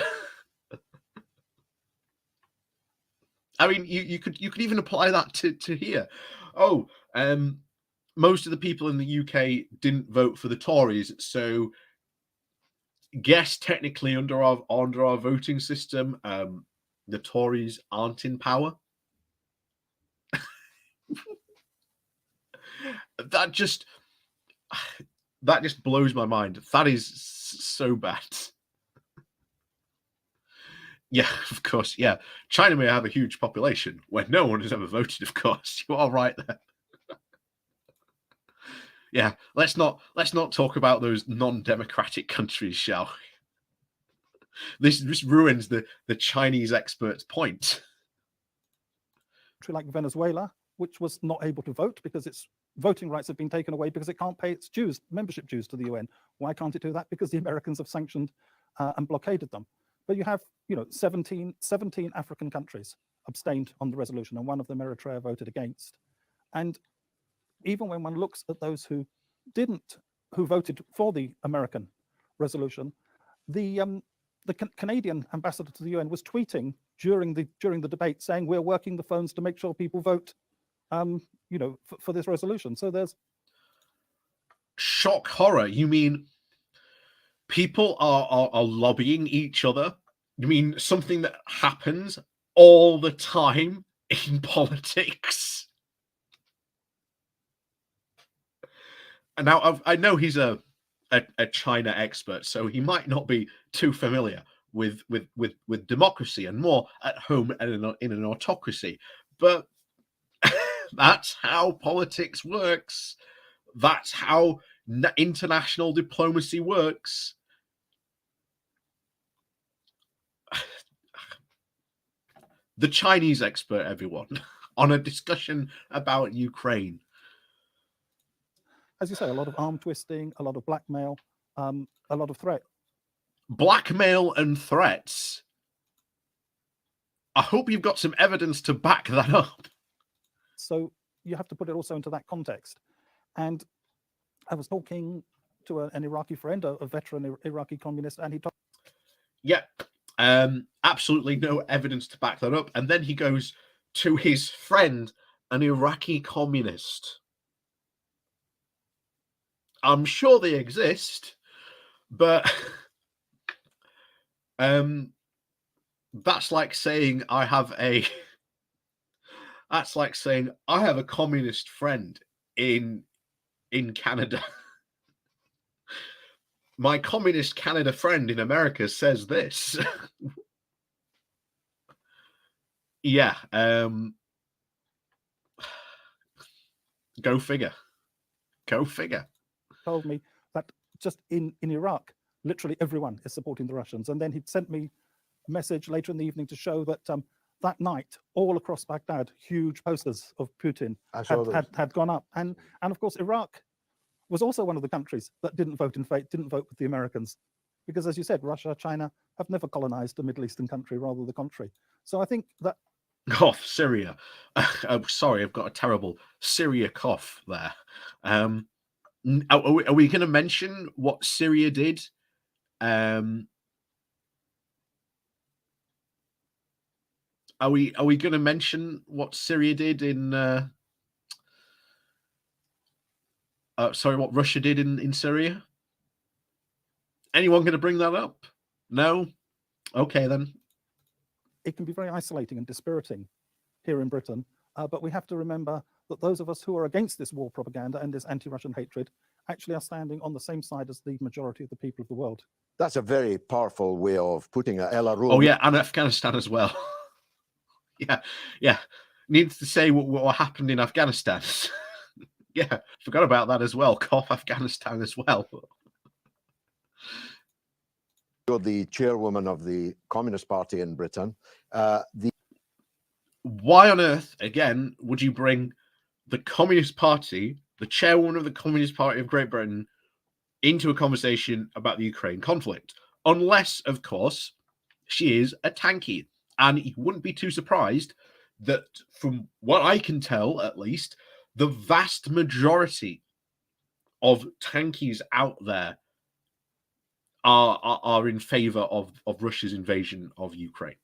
I mean, you could even apply that to here. Most of the people in the UK didn't vote for the Tories, so guess technically under our voting system, the Tories aren't in power. That just blows my mind. That is so bad. Yeah, of course. Yeah, China may have a huge population where no one has ever voted. Of course, you are right there. Yeah, let's not talk about those non-democratic countries, shall we? This ruins the Chinese expert's point. Country like Venezuela, which was not able to vote because its voting rights have been taken away because it can't pay its dues, membership dues to the UN. Why can't it do that? Because the Americans have sanctioned and blockaded them. But you have, 17 African countries abstained on the resolution, and one of them, Eritrea, voted against. And even when one looks at those who voted for the American resolution, the Canadian ambassador to the UN was tweeting during the debate saying, we're working the phones to make sure people vote for this resolution. So there's shock horror. You mean people are lobbying each other? You mean something that happens all the time in politics? And now I know he's a China expert, so he might not be too familiar with democracy and more at home in an autocracy. But that's how politics works. That's how international diplomacy works. The Chinese expert, everyone, on a discussion about Ukraine. As you say, a lot of arm twisting, a lot of blackmail, a lot of threat. Blackmail and threats. I hope you've got some evidence to back that up. So you have to put it also into that context. And I was talking to an Iraqi friend, a veteran Iraqi communist, and he told absolutely no evidence to back that up. And then he goes to his friend, an Iraqi communist. I'm sure they exist, but that's like saying I have a communist friend in Canada. My communist Canada friend in America says this. Yeah. Go figure. Go figure. Told me that just in Iraq, literally everyone is supporting the Russians. And then he'd sent me a message later in the evening to show that that night, all across Baghdad, huge posters of Putin had gone up. And of course, Iraq was also one of the countries that didn't vote with the Americans. Because as you said, Russia, China have never colonized a Middle Eastern country, rather the contrary. So I think that... Oh, Syria. I'm sorry, I've got a terrible Syria cough there. Are we going to mention what Syria did? Are we going to mention what Syria did in? What Russia did in Syria? Anyone going to bring that up? No. Okay then. It can be very isolating and dispiriting here in Britain, but we have to remember that those of us who are against this war propaganda and this anti-Russian hatred actually are standing on the same side as the majority of the people of the world. That's a very powerful way of putting it, Ella. Oh yeah, and Afghanistan as well. yeah. Needs to say what happened in Afghanistan. Yeah, forgot about that as well. Cough Afghanistan as well. You're the chairwoman of the Communist Party in Britain. Why on earth, again, would you bring the Communist Party, the chairwoman of the Communist Party of Great Britain, into a conversation about the Ukraine conflict? Unless, of course, she is a tankie. And you wouldn't be too surprised that, from what I can tell, at least, the vast majority of tankies out there are in favor of Russia's invasion of Ukraine.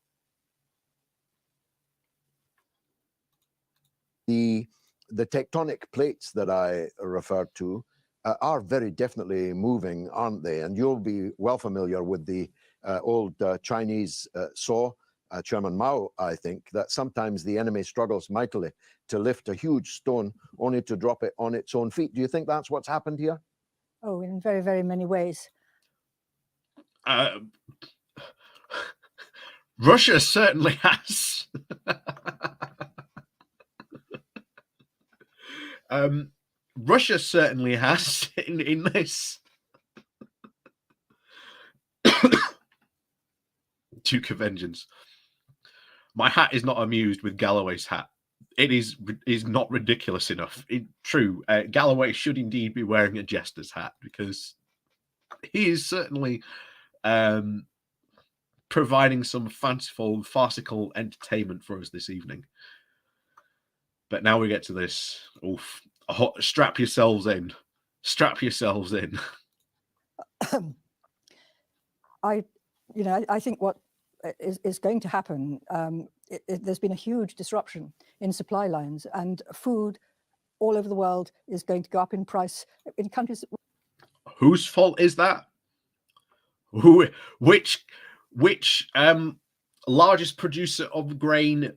The tectonic plates that I referred to are very definitely moving, aren't they? And you'll be well familiar with the old Chinese saw, Chairman Mao, I think, that sometimes the enemy struggles mightily to lift a huge stone only to drop it on its own feet. Do you think that's what's happened here? Oh, in very, very many ways. Russia certainly has. Russia certainly has in this. Duke of Vengeance. My hat is not amused with Galloway's hat. It is not ridiculous enough. True, Galloway should indeed be wearing a jester's hat, because he is certainly providing some fanciful, farcical entertainment for us this evening. But now we get to this. Oof. Strap yourselves in. Strap yourselves in. I think what is going to happen, there's been a huge disruption in supply lines, and food all over the world is going to go up in price in countries. Whose fault is that? Which largest producer of grain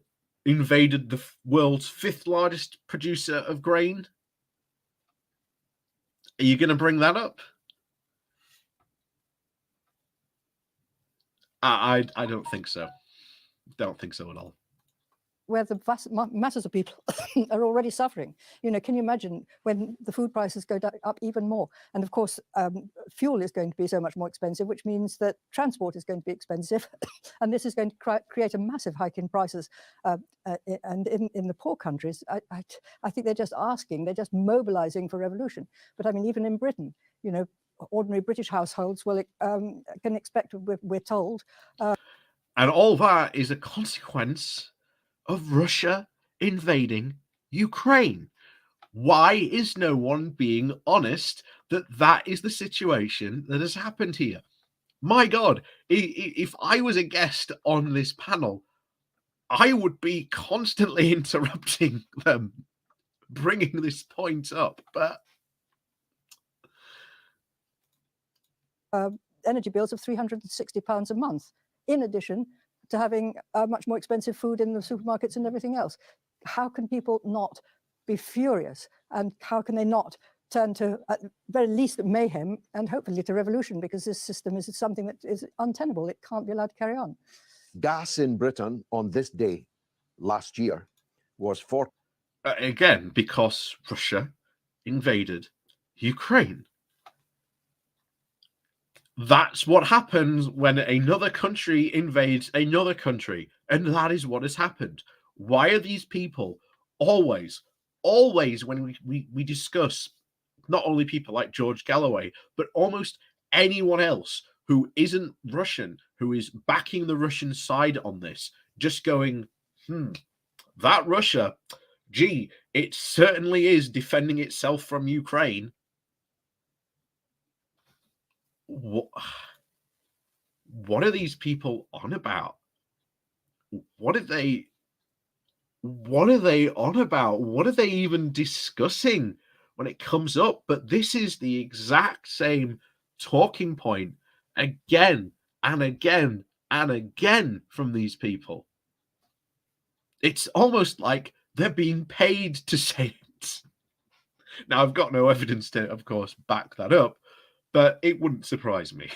invaded the world's 5th largest producer of grain? Are you going to bring that up? I don't think so. Don't think so at all. Where the vast masses of people are already suffering. Can you imagine when the food prices go up even more? And of course, fuel is going to be so much more expensive, which means that transport is going to be expensive. And this is going to create a massive hike in prices. And in the poor countries, I think they're just mobilizing for revolution. But I mean, even in Britain, ordinary British households can expect, we're told. And all that is a consequence of Russia invading Ukraine. Why is no one being honest that is the situation that has happened here? My God, if I was a guest on this panel, I would be constantly interrupting them, bringing this point up. But energy bills of £360 a month, in addition to having much more expensive food in the supermarkets and everything else. How can people not be furious? And how can they not turn to, at the very least, mayhem and hopefully to revolution? Because this system is something that is untenable. It can't be allowed to carry on. Gas in Britain on this day last year was again, because Russia invaded Ukraine. That's what happens when another country invades another country. And that is what has happened. Why are these people always when we discuss not only people like George Galloway, but almost anyone else who isn't Russian, who is backing the Russian side on this, just going, that Russia, gee, it certainly is defending itself from Ukraine. What are these people on about? What are they on about? What are they even discussing when it comes up? But this is the exact same talking point again and again and again from these people. It's almost like they're being paid to say it. Now, I've got no evidence to, of course, back that up, but it wouldn't surprise me.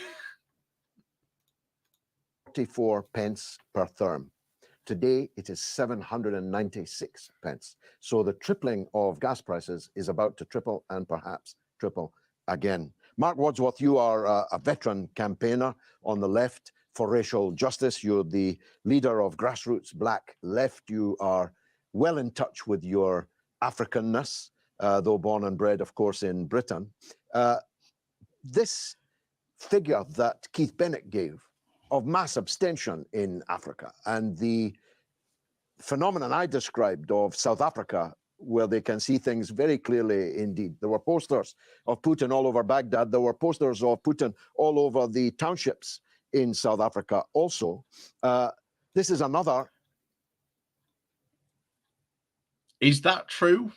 44 pence per therm. Today, it is 796 pence. So the tripling of gas prices is about to triple and perhaps triple again. Mark Wadsworth, you are a veteran campaigner on the left for racial justice. You're the leader of grassroots Black Left. You are well in touch with your Africanness, though born and bred, of course, in Britain. This figure that Keith Bennett gave of mass abstention in Africa and the phenomenon I described of South Africa, where they can see things very clearly indeed. There were posters of Putin all over Baghdad. There were posters of Putin all over the townships in South Africa also. This is another. Is that true?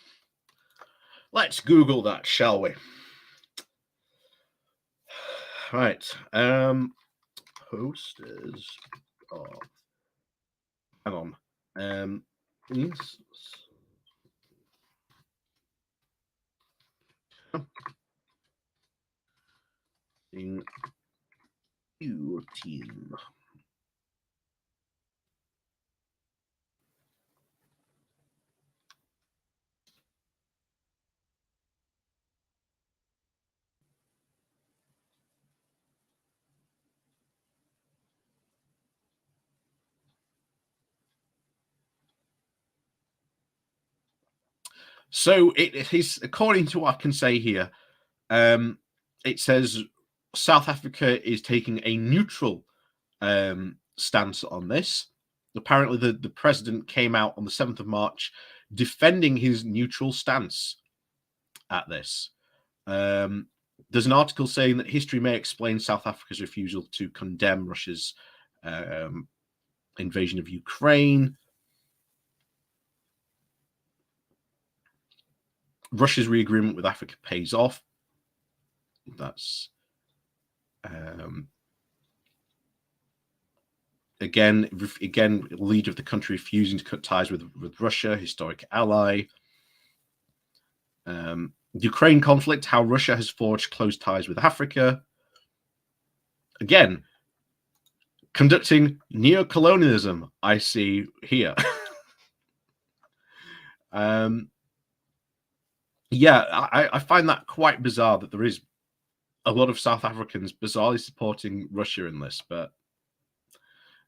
Let's Google that, shall we? Right. Posters of, hang on, in Putin. So it is, according to what I can say here, it says South Africa is taking a neutral stance on this. Apparently, the president came out on the 7th of March defending his neutral stance at this. There's an article saying that history may explain South Africa's refusal to condemn Russia's invasion of Ukraine. Russia's re-agreement with Africa pays off. That's again, leader of the country refusing to cut ties with Russia, historic ally. Ukraine conflict, how Russia has forged close ties with Africa. Again, conducting neocolonialism, I see here. Yeah, I find that quite bizarre that there is a lot of South Africans bizarrely supporting Russia in this, but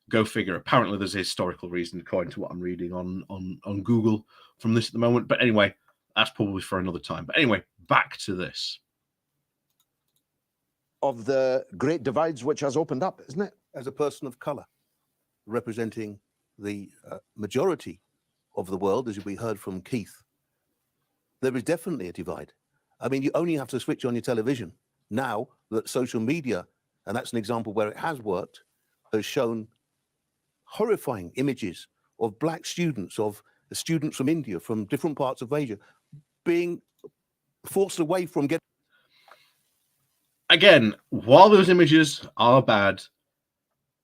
go figure. Apparently, there's a historical reason, according to what I'm reading on Google from this at the moment. But anyway, that's probably for another time. But anyway, back to this. Of the great divides which has opened up, isn't it? As a person of color, representing the majority of the world, as we heard from Keith, there is definitely a divide. I mean, you only have to switch on your television now that social media, and that's an example where it has worked, has shown horrifying images of black students, of students from India, from different parts of Asia, being forced away from getting. Again, while those images are bad,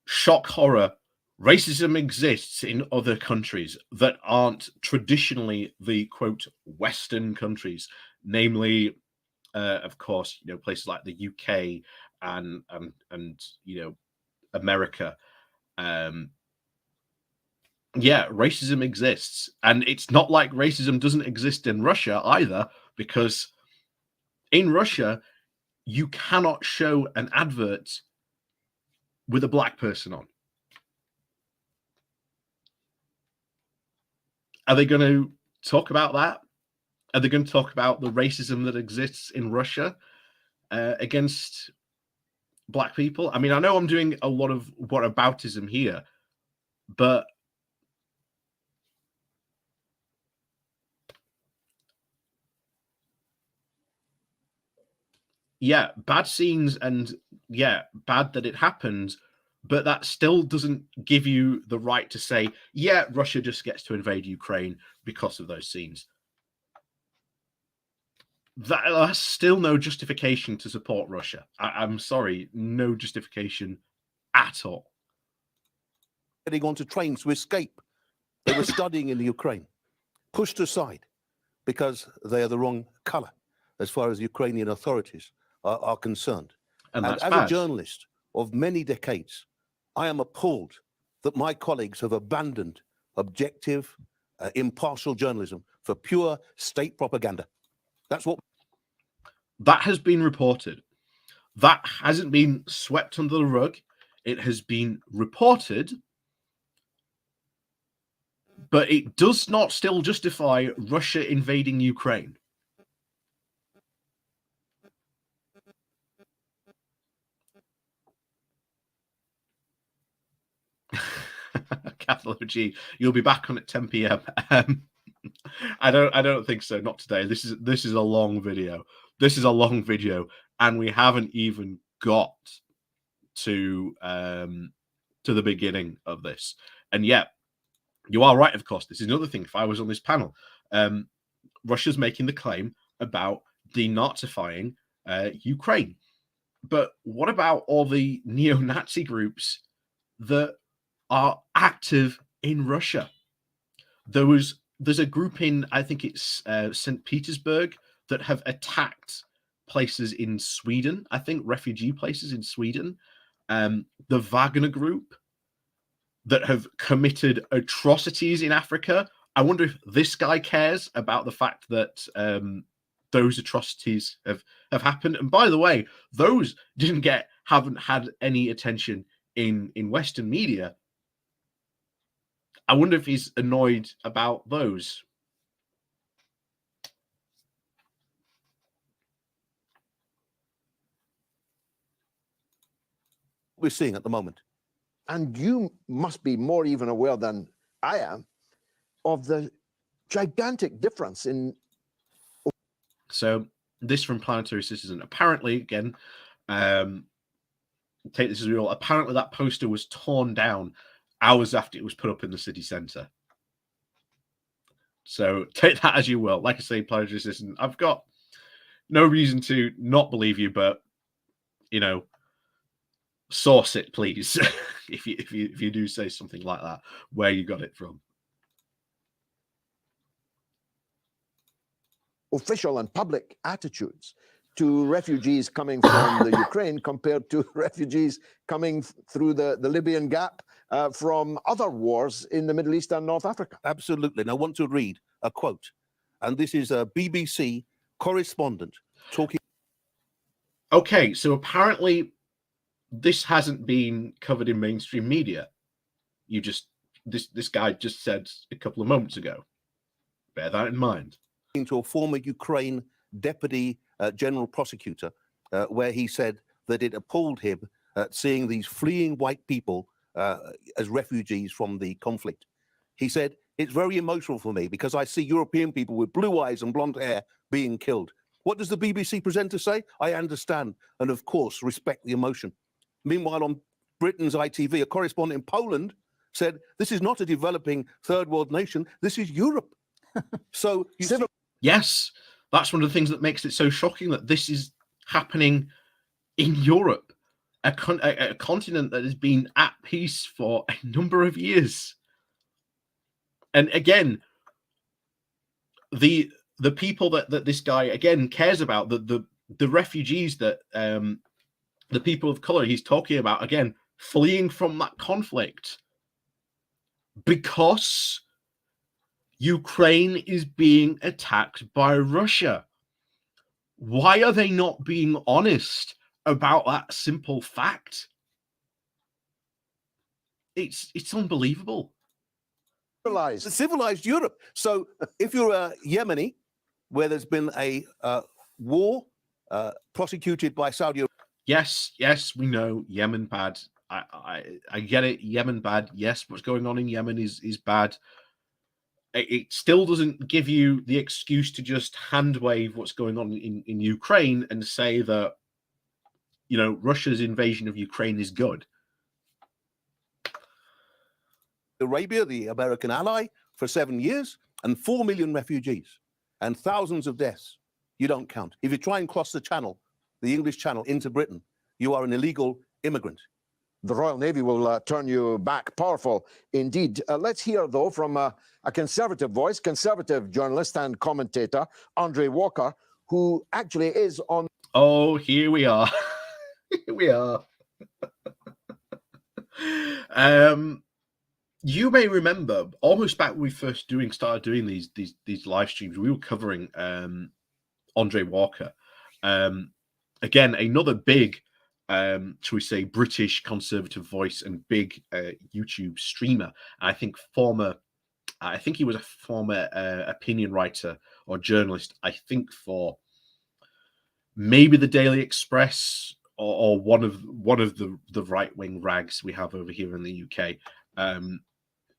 shock horror, racism exists in other countries that aren't traditionally the quote Western countries, namely, of course, places like the UK and America. Yeah, racism exists, and it's not like racism doesn't exist in Russia either, because in Russia you cannot show an advert with a black person on. Are they going to talk about that? Are they going to talk about the racism that exists in Russia against black people? I mean, I know I'm doing a lot of whataboutism here, but yeah, bad scenes, and yeah, bad that it happened, but that still doesn't give you the right to say, yeah, Russia just gets to invade Ukraine because of those scenes. That's still no justification to support Russia. I'm sorry, no justification at all. Getting onto trains to escape. They were studying in the Ukraine, pushed aside because they are the wrong color as far as Ukrainian authorities are concerned. And that's as bad. A journalist of many decades, I am appalled that my colleagues have abandoned objective, impartial journalism for pure state propaganda. That's what. That has been reported. That hasn't been swept under the rug. It has been reported, but it does not still justify Russia invading Ukraine. Cathology, you'll be back on at 10 p.m. I don't think so. Not today. This is a long video. This is a long video, and we haven't even got to the beginning of this. And yet, you are right. Of course, this is another thing. If I was on this panel, Russia's making the claim about denazifying Ukraine, but what about all the neo-Nazi groups that are active in Russia? There's a group in, I think it's St. Petersburg, that have attacked places in Sweden, I think refugee places in Sweden. The Wagner group that have committed atrocities in Africa. I wonder if this guy cares about the fact that those atrocities have happened. And by the way, those haven't had any attention in Western media. I wonder if he's annoyed about those. we're seeing at the moment. And you must be more even aware than I am of the gigantic difference in. So this from Planetary Citizen. Apparently, again, take this as real. Apparently, that poster was torn down hours after it was put up in the city centre. So take that as you will. Like I say, Planetary Citizen. I've got no reason to not believe you, but you know, source it, please, if you do say something like that, where you got it from. Official and public attitudes to refugees coming from the Ukraine compared to refugees coming through the Libyan gap from other wars in the Middle East and North Africa. Absolutely. And I want to read a quote. And this is a BBC correspondent talking. Okay, so apparently this hasn't been covered in mainstream media. This guy just said a couple of moments ago. Bear that in mind. To a former Ukraine deputy general prosecutor, where he said that it appalled him seeing these fleeing white people as refugees from the conflict. He said, "It's very emotional for me because I see European people with blue eyes and blonde hair being killed." What does the BBC presenter say? "I understand and, of course, respect the emotion." Meanwhile, on Britain's ITV, a correspondent in Poland said, "This is not a developing third world nation. This is Europe." So you see, yes, that's one of the things that makes it so shocking that this is happening in Europe, a continent that has been at peace for a number of years. And again, the people that this guy again cares about, the refugees that the people of color he's talking about, again, fleeing from that conflict because Ukraine is being attacked by Russia. Why are they not being honest about that simple fact? It's unbelievable. Civilized Europe. So if you're a Yemeni, where there's been a war prosecuted by Saudi Arabia. Yes, we know Yemen bad. I get it. Yemen bad. Yes, what's going on in Yemen is bad. It still doesn't give you the excuse to just hand wave what's going on in Ukraine and say that, you know, Russia's invasion of Ukraine is good. Arabia, the American ally, for 7 years, and 4 million refugees and thousands of deaths. You don't count. If you try and cross the channel, the English Channel, into Britain, you are an illegal immigrant. The Royal Navy will turn you back powerful indeed. Let's hear, though, from a conservative voice, conservative journalist and commentator, Andre Walker, who actually is on. Oh, here we are. Here we are. You may remember, almost back when we first started doing these live streams, we were covering Andre Walker. Again, another big, shall we say, British conservative voice and big YouTube streamer. I think he was a former opinion writer or journalist, I think for maybe the Daily Express or one of the right-wing rags we have over here in the UK.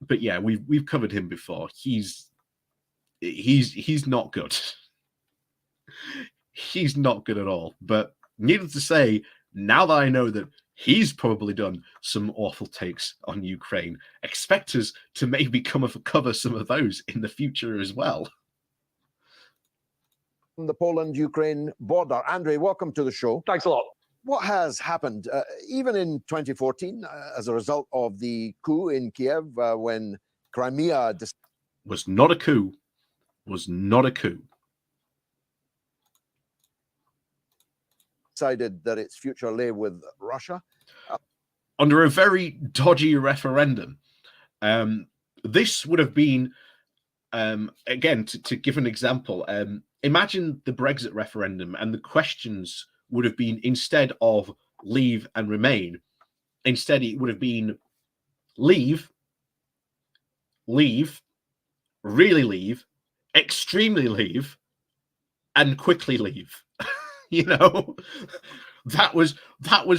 But yeah, we've covered him before. He's not good. He's not good at all. But needless to say, now that I know that he's probably done some awful takes on Ukraine, expect us to maybe cover some of those in the future as well. The Poland-Ukraine border. Andre, welcome to the show. Thanks a lot. What has happened, even in 2014, as a result of the coup in Kiev when Crimea was not a coup. Was not a coup. Decided that its future lay with Russia? Under a very dodgy referendum. This would have been, again, to give an example, imagine the Brexit referendum and the questions would have been, instead of leave and remain, instead it would have been leave, really leave, extremely leave, and quickly leave. You know, that was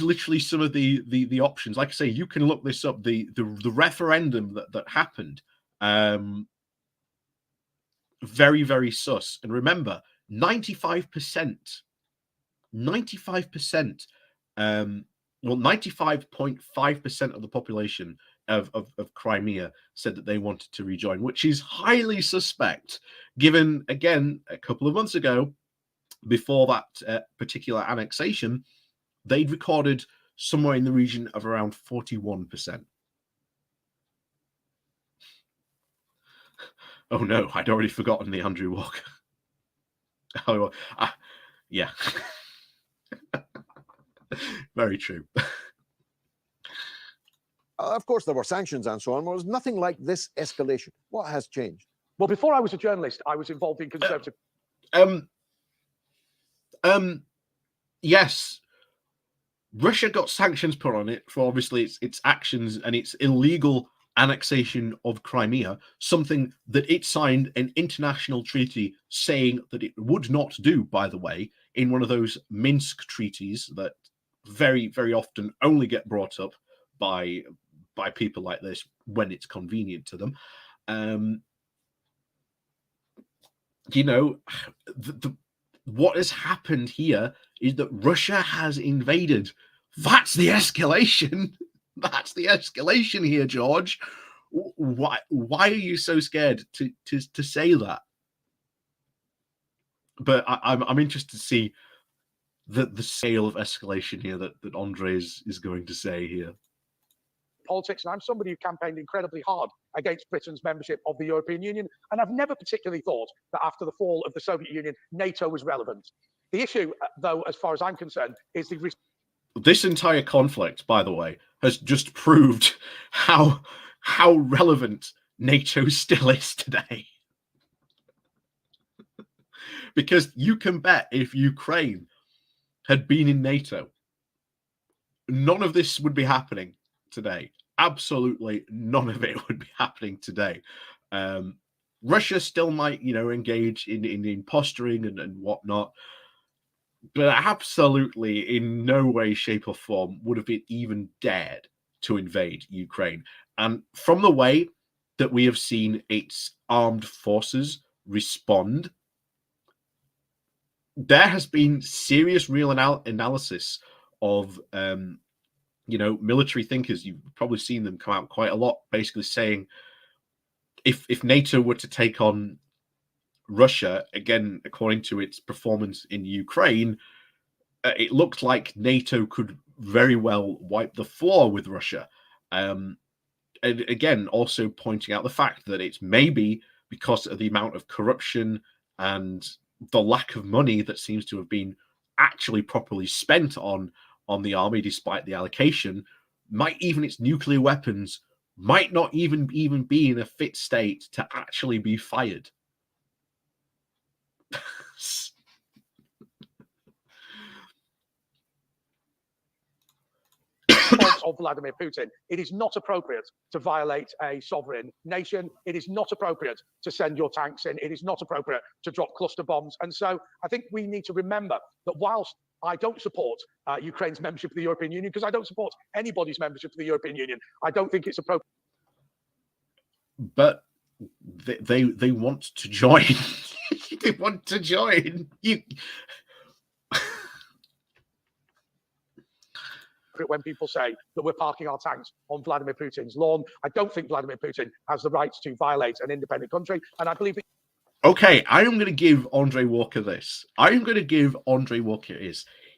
literally some of the options. Like I say, you can look this up. The referendum that happened, very, very sus. And remember, 95%, well, 95.5% of the population of Crimea said that they wanted to rejoin, which is highly suspect, given, again, a couple of months ago, before that particular annexation, they'd recorded somewhere in the region of around 41%. Oh no, I'd already forgotten the Andrew Walker. Oh, yeah. Very true. Of course, there were sanctions and so on. Well, there's nothing like this escalation. What has changed? Well, before I was a journalist, I was involved in conservative. Yes, Russia got sanctions put on it for obviously its actions and its illegal annexation of Crimea, something that it signed an international treaty saying that it would not do, by the way, in one of those Minsk treaties that very, very often only get brought up by people like this when it's convenient to them. You know, what has happened here is that Russia has invaded. That's the escalation. That's the escalation here, George. Why are you so scared to say that? But I'm interested to see the scale of escalation here that Andre is going to say here. Politics, and I'm somebody who campaigned incredibly hard against Britain's membership of the European Union, and I've never particularly thought that after the fall of the Soviet Union, NATO was relevant. The issue, though, as far as I'm concerned, is this entire conflict, by the way, has just proved how relevant NATO still is today. Because you can bet if Ukraine had been in NATO, none of this would be happening today. Absolutely none of it would be happening today. Russia still might, engage in posturing and whatnot, but absolutely in no way, shape, or form would have it even dared to invade Ukraine. And from the way that we have seen its armed forces respond, there has been serious real analysis of military thinkers. You've probably seen them come out quite a lot, basically saying if NATO were to take on Russia, again, according to its performance in Ukraine, it looked like NATO could very well wipe the floor with Russia. And again, also pointing out the fact that it's maybe because of the amount of corruption and the lack of money that seems to have been actually properly spent on the army, despite the allocation, might even its nuclear weapons might not even be in a fit state to actually be fired. of Vladimir Putin. It is not appropriate to violate a sovereign nation. It is not appropriate to send your tanks in. It is not appropriate to drop cluster bombs. And so I think we need to remember that whilst I don't support Ukraine's membership of the European Union, because I don't support anybody's membership of the European Union, I don't think it's appropriate. But they want to join. They want to join. When people say that we're parking our tanks on Vladimir Putin's lawn, I don't think Vladimir Putin has the right to violate an independent country. And I believe that. Okay, I am going to give Andre Walker this.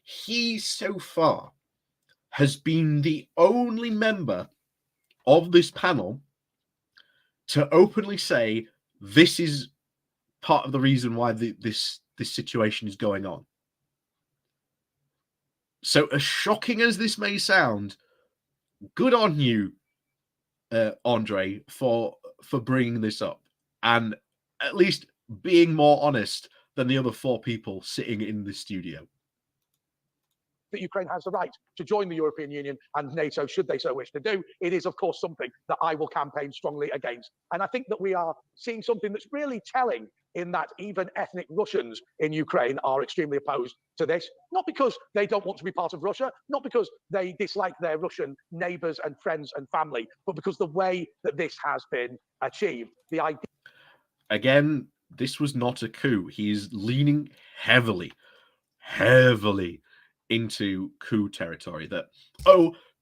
He so far has been the only member of this panel to openly say this is part of the reason why this situation is going on. So as shocking as this may sound, good on you, Andre, for bringing this up and at least being more honest than the other four people sitting in the studio. that Ukraine has the right to join the European Union and NATO, should they so wish to do, it is, of course, something that I will campaign strongly against. And I think that we are seeing something that's really telling, in that even ethnic Russians in Ukraine are extremely opposed to this, not because they don't want to be part of Russia, not because they dislike their Russian neighbors and friends and family, but because the way that this has been achieved, the idea. Again, this was not a coup. He's leaning heavily into coup territory. That,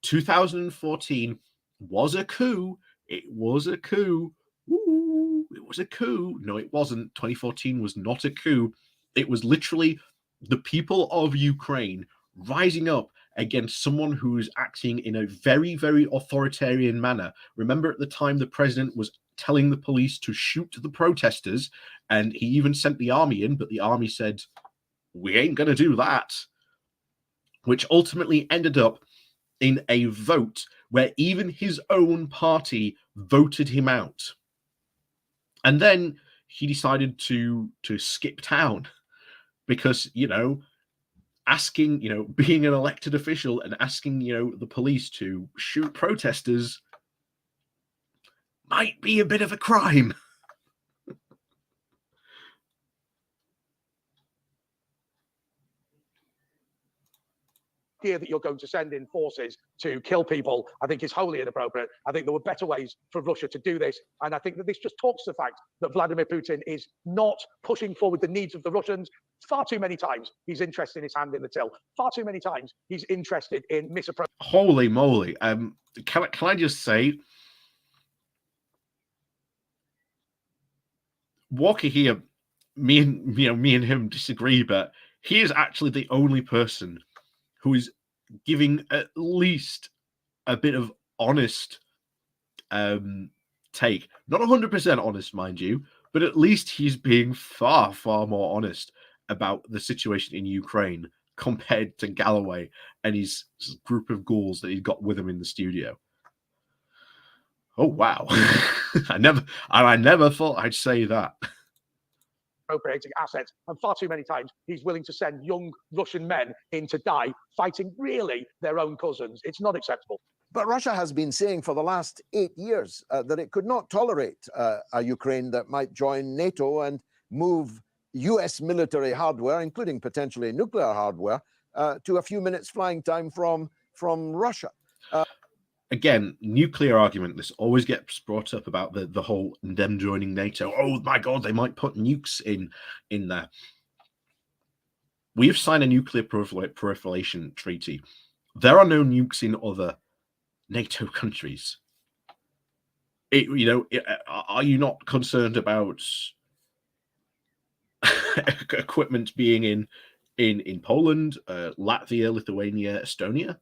2014 was a coup. It was a coup. Ooh, it was a coup. No, it wasn't. 2014 was not a coup. It was literally the people of Ukraine rising up against someone who's acting in a very, very authoritarian manner. Remember, at the time, the president was telling the police to shoot the protesters, and he even sent the army in, but the army said, we ain't going to do that, which ultimately ended up in a vote where even his own party voted him out. And then he decided to skip town because, asking, being an elected official and asking, the police to shoot protesters might be a bit of a crime. That you're going to send in forces to kill people, I think is wholly inappropriate. I think there were better ways for Russia to do this. And I think that this just talks to the fact that Vladimir Putin is not pushing forward the needs of the Russians. Far too many times he's interested in his hand in the till. Far too many times he's interested in misappropriating. Holy moly. Can I just say, Walker here, me and him disagree, but he is actually the only person who is giving at least a bit of honest take. Not 100% honest, mind you, but at least he's being far, far more honest about the situation in Ukraine compared to Galloway and his group of ghouls that he's got with him in the studio. Oh, wow. I never thought I'd say that. Appropriating assets, and far too many times he's willing to send young Russian men in to die fighting really their own cousins. It's not acceptable. But Russia has been saying for the last 8 years that it could not tolerate a Ukraine that might join NATO and move US military hardware, including potentially nuclear hardware, to a few minutes flying time from Russia. Again, nuclear argument. This always gets brought up about the whole them joining NATO. Oh my God, they might put nukes in there. We have signed a nuclear proliferation treaty. There are no nukes in other NATO countries. Are you not concerned about equipment being in Poland, Latvia, Lithuania, Estonia?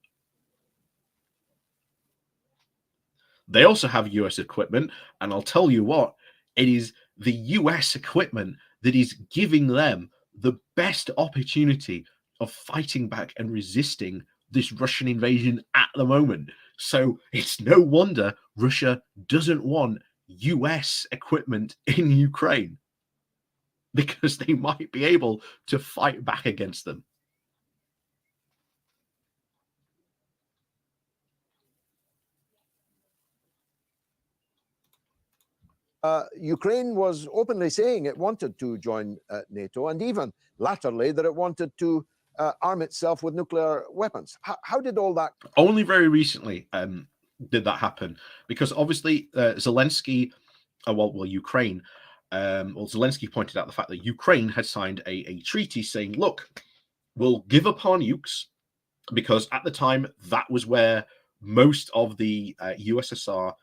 They also have US equipment, and I'll tell you what, it is the US equipment that is giving them the best opportunity of fighting back and resisting this Russian invasion at the moment. So it's no wonder Russia doesn't want US equipment in Ukraine, because they might be able to fight back against them. Ukraine was openly saying it wanted to join NATO, and even latterly that it wanted to arm itself with nuclear weapons. How did all that? Only very recently did that happen, because obviously Zelensky, Ukraine, Zelensky pointed out the fact that Ukraine had signed a treaty saying, look, we'll give up our nukes, because at the time that was where most of the USSR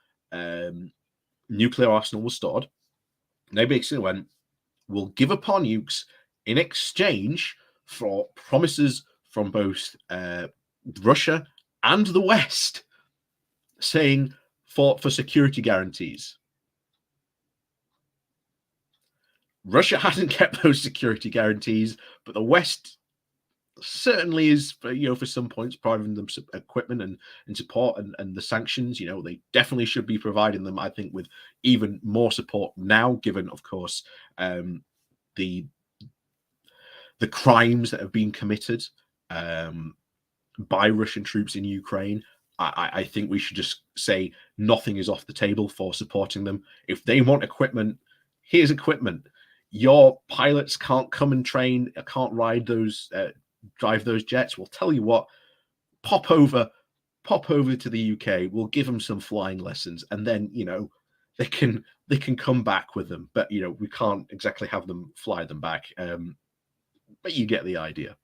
nuclear arsenal was stored. They basically went, we'll give up our nukes in exchange for promises from both Russia and the West, saying for security guarantees. Russia hasn't kept those security guarantees, but the West certainly is, for some points, providing them equipment and support, and the sanctions, they definitely should be providing them, I think, with even more support now, given, of course, the crimes that have been committed. by Russian troops in Ukraine, I think we should just say nothing is off the table for supporting them. If they want equipment, here's equipment. Your pilots can't come and train, can't ride those, drive those jets. We'll tell you what, pop over to the UK. We'll give them some flying lessons, and then they can come back with them. But we can't exactly have them fly them back. But you get the idea.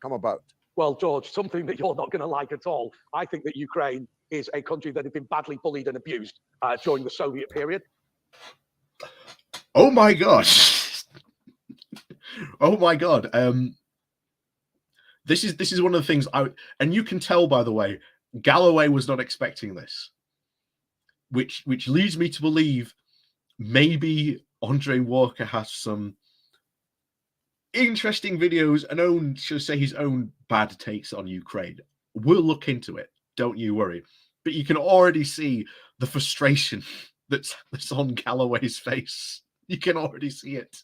Come about. Well, George, something that you're not going to like at all. I think that Ukraine is a country that had been badly bullied and abused during the Soviet period. Oh my God. Oh my God. This is one of the things and you can tell, by the way, Galloway was not expecting this, which leads me to believe maybe Andre Walker has some interesting videos and his own bad takes on Ukraine. We'll look into it, don't you worry. But you can already see the frustration that's on Galloway's face. You can already see it.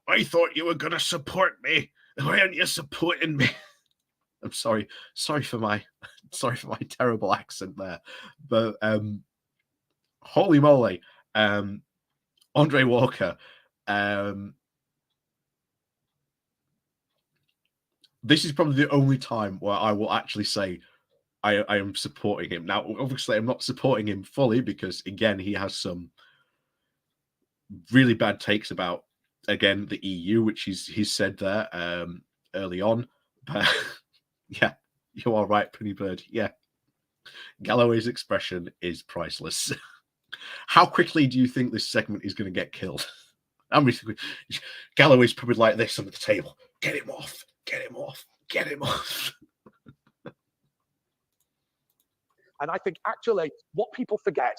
I thought you were gonna support me. Why aren't you supporting me? I'm sorry for my terrible accent there. But holy moly, Andre Walker. This is probably the only time where I will actually say I am supporting him. Now, obviously, I'm not supporting him fully because, again, he has some really bad takes about, again, the EU, which he's said there early on. But yeah, you are right, Penny Bird. Yeah, Galloway's expression is priceless. How quickly do you think this segment is going to get killed? Galloway's probably like this under the table. Get him off. Get him off. Get him off. And I think actually what people forget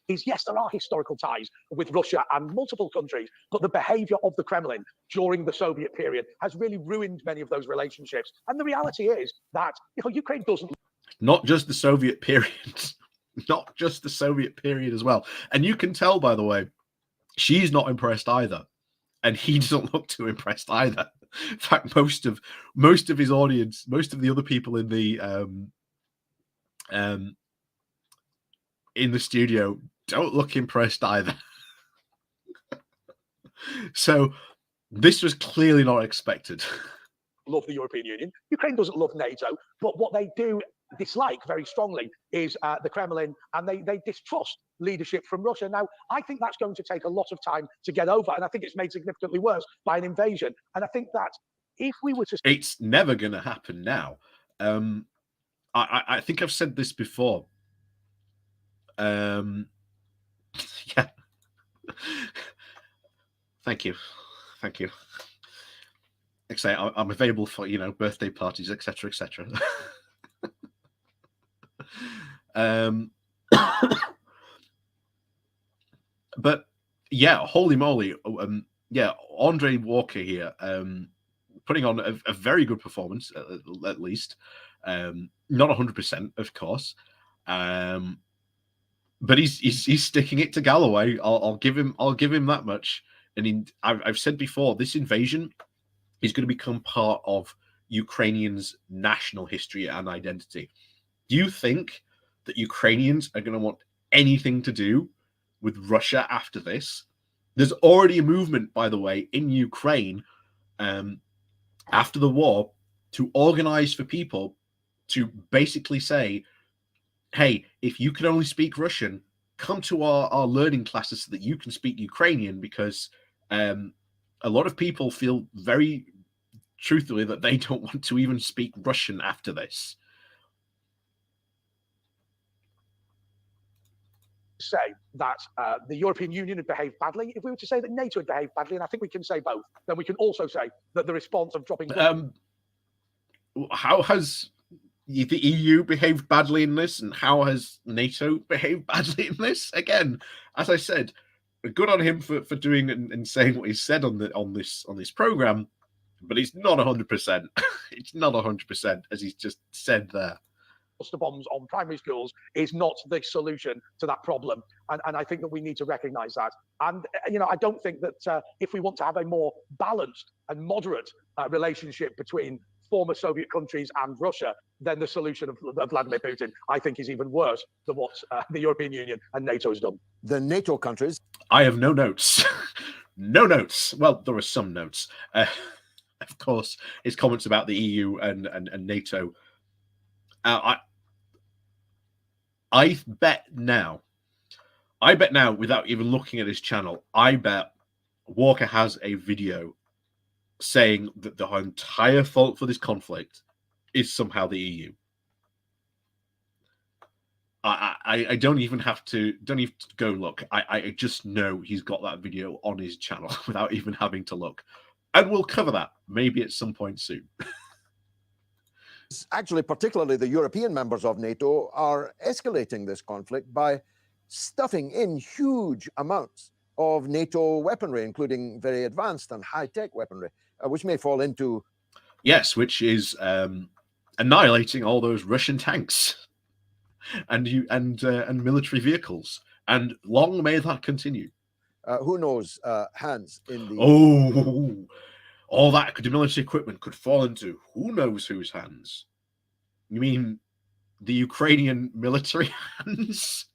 is, yes, there are historical ties with Russia and multiple countries, but the behavior of the Kremlin during the Soviet period has really ruined many of those relationships. And the reality is that Ukraine doesn't. Not just the Soviet period, not just the Soviet period as well. And you can tell, by the way, she's not impressed either. And he doesn't look too impressed either. In fact, most of his audience, most of the other people in the studio don't look impressed either. So this was clearly not expected. Love the European Union. Ukraine doesn't love NATO, but what they do dislike very strongly is the Kremlin, and they distrust leadership from Russia. Now, I think that's going to take a lot of time to get over, and I think it's made significantly worse by an invasion. And I think that if we were to... It's never going to happen now. I think I've said this before. Yeah. Thank you. Like I say, I'm available for birthday parties, etc., etc. But yeah, holy moly, yeah, Andre Walker here, putting on a very good performance, at least, not 100%, of course, but he's sticking it to Galloway. I'll give him that much. And I've said before, this invasion is going to become part of Ukrainians' national history and identity. Do you think that Ukrainians are going to want anything to do with Russia after this? There's already a movement, by the way, in Ukraine after the war to organize for people to basically say, hey, if you can only speak Russian, come to our learning classes so that you can speak Ukrainian, because a lot of people feel very truthfully that they don't want to even speak Russian after this. Say that the European Union had behaved badly, if we were to say that NATO had behaved badly, and I think we can say both, then we can also say that the response of dropping... how has the EU behaved badly in this, and how has NATO behaved badly in this? Again, as I said, good on him for doing and saying what he said on this program, but it's not 100%. It's not 100%, as he's just said there. cluster bombs on primary schools is not the solution to that problem. And I think that we need to recognize that. And, I don't think that if we want to have a more balanced and moderate relationship between former Soviet countries and Russia, then the solution of Vladimir Putin, I think, is even worse than what the European Union and NATO has done. The NATO countries. I have no notes. No notes. Well, there are some notes. Of course, his comments about the EU and NATO. I bet now, without even looking at his channel, I bet Walker has a video saying that the entire fault for this conflict is somehow the EU. I don't even have to go look. I just know he's got that video on his channel without even having to look. And we'll cover that maybe at some point soon. Actually, particularly the European members of NATO are escalating this conflict by stuffing in huge amounts of NATO weaponry, including very advanced and high-tech weaponry, which may fall into... Yes, which is annihilating all those Russian tanks and military vehicles. And long may that continue. Who knows, hands in the... Oh, all that military equipment could fall into who knows whose hands. You mean the Ukrainian military hands?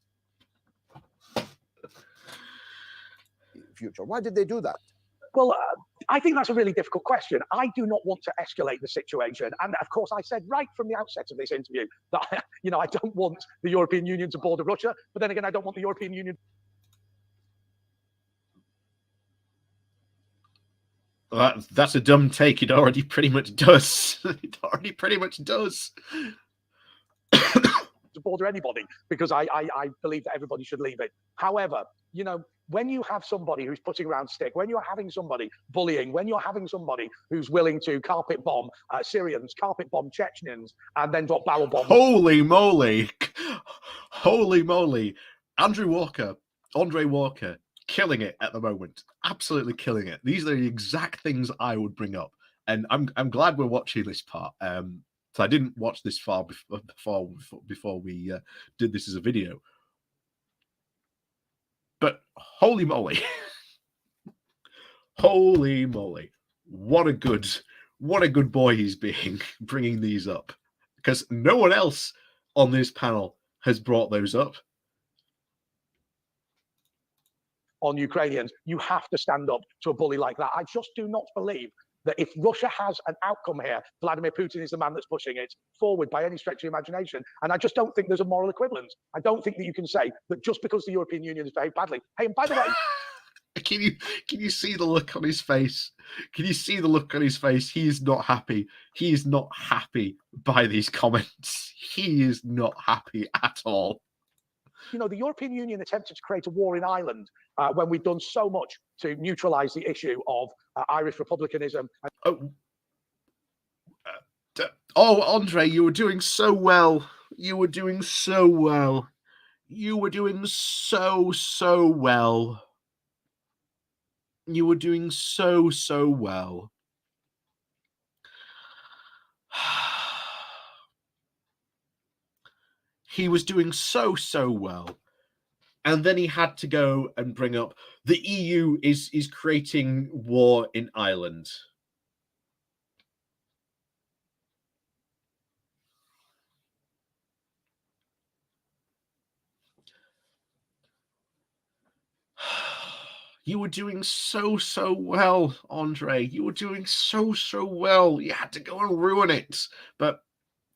Future. Why did they do that? Well, I think that's a really difficult question. I do not want to escalate the situation. And of course, I said right from the outset of this interview that, I don't want the European Union to border Russia. But then again, I don't want the European Union. Well, that's a dumb take. It already pretty much does. It already pretty much does. To border anybody, because I believe that everybody should leave it. However, when you have somebody who's putting around stick, when you're having somebody bullying, when you're having somebody who's willing to carpet bomb Syrians, carpet bomb Chechens, and then drop barrel bombs. Holy moly. Holy moly. Andre Walker, killing it at the moment. Absolutely killing it. These are the exact things I would bring up. And I'm glad we're watching this part. So I didn't watch this far before we did this as a video. But holy moly. Holy moly. What a good boy he's being, bringing these up. Because no one else on this panel has brought those up. On Ukrainians, you have to stand up to a bully like that. I just do not believe that if Russia has an outcome here, Vladimir Putin is the man that's pushing it forward by any stretch of imagination. And I just don't think there's a moral equivalence. I don't think that you can say that just because the European Union has behaved badly. Hey, and by the way, can you see the look on his face? Can you see the look on his face? He is not happy. He is not happy by these comments. He is not happy at all. The European Union attempted to create a war in Ireland when we've done so much to neutralize the issue of Irish republicanism. Andre, you were doing so well. You were doing so well. You were doing so well. You were doing so well. He was doing so well. And then he had to go and bring up the EU is creating war in Ireland. You were doing so well, Andre. You were doing so well. You had to go and ruin it. But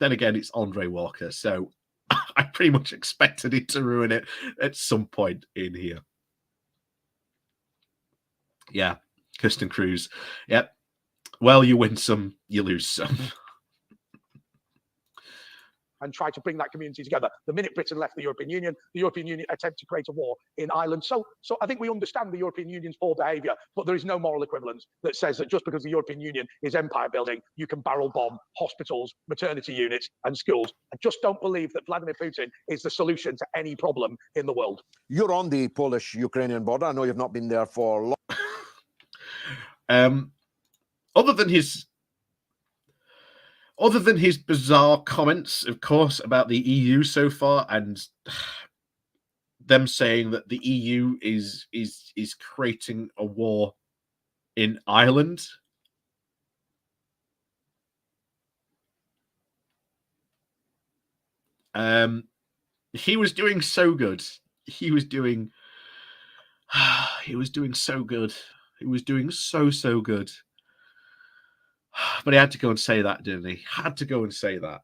then again, it's Andre Walker, so I pretty much expected it to ruin it at some point in here. Yeah, Kirsten Cruz. Yep. Well, you win some, you lose some. And try to bring that community together. The minute Britain left the European Union attempted to create a war in Ireland. So I think we understand the European Union's poor behaviour, but there is no moral equivalence that says that just because the European Union is empire building, you can barrel bomb hospitals, maternity units, and schools. I just don't believe that Vladimir Putin is the solution to any problem in the world. You're on the Polish-Ukrainian border. I know you've not been there for long. Other than his other than his bizarre comments, of course, about the EU so far, and them saying that the EU is creating a war in Ireland. He was doing so good. He was doing so good. He was doing so good. But he had to go and say that, didn't he? Had to go and say that.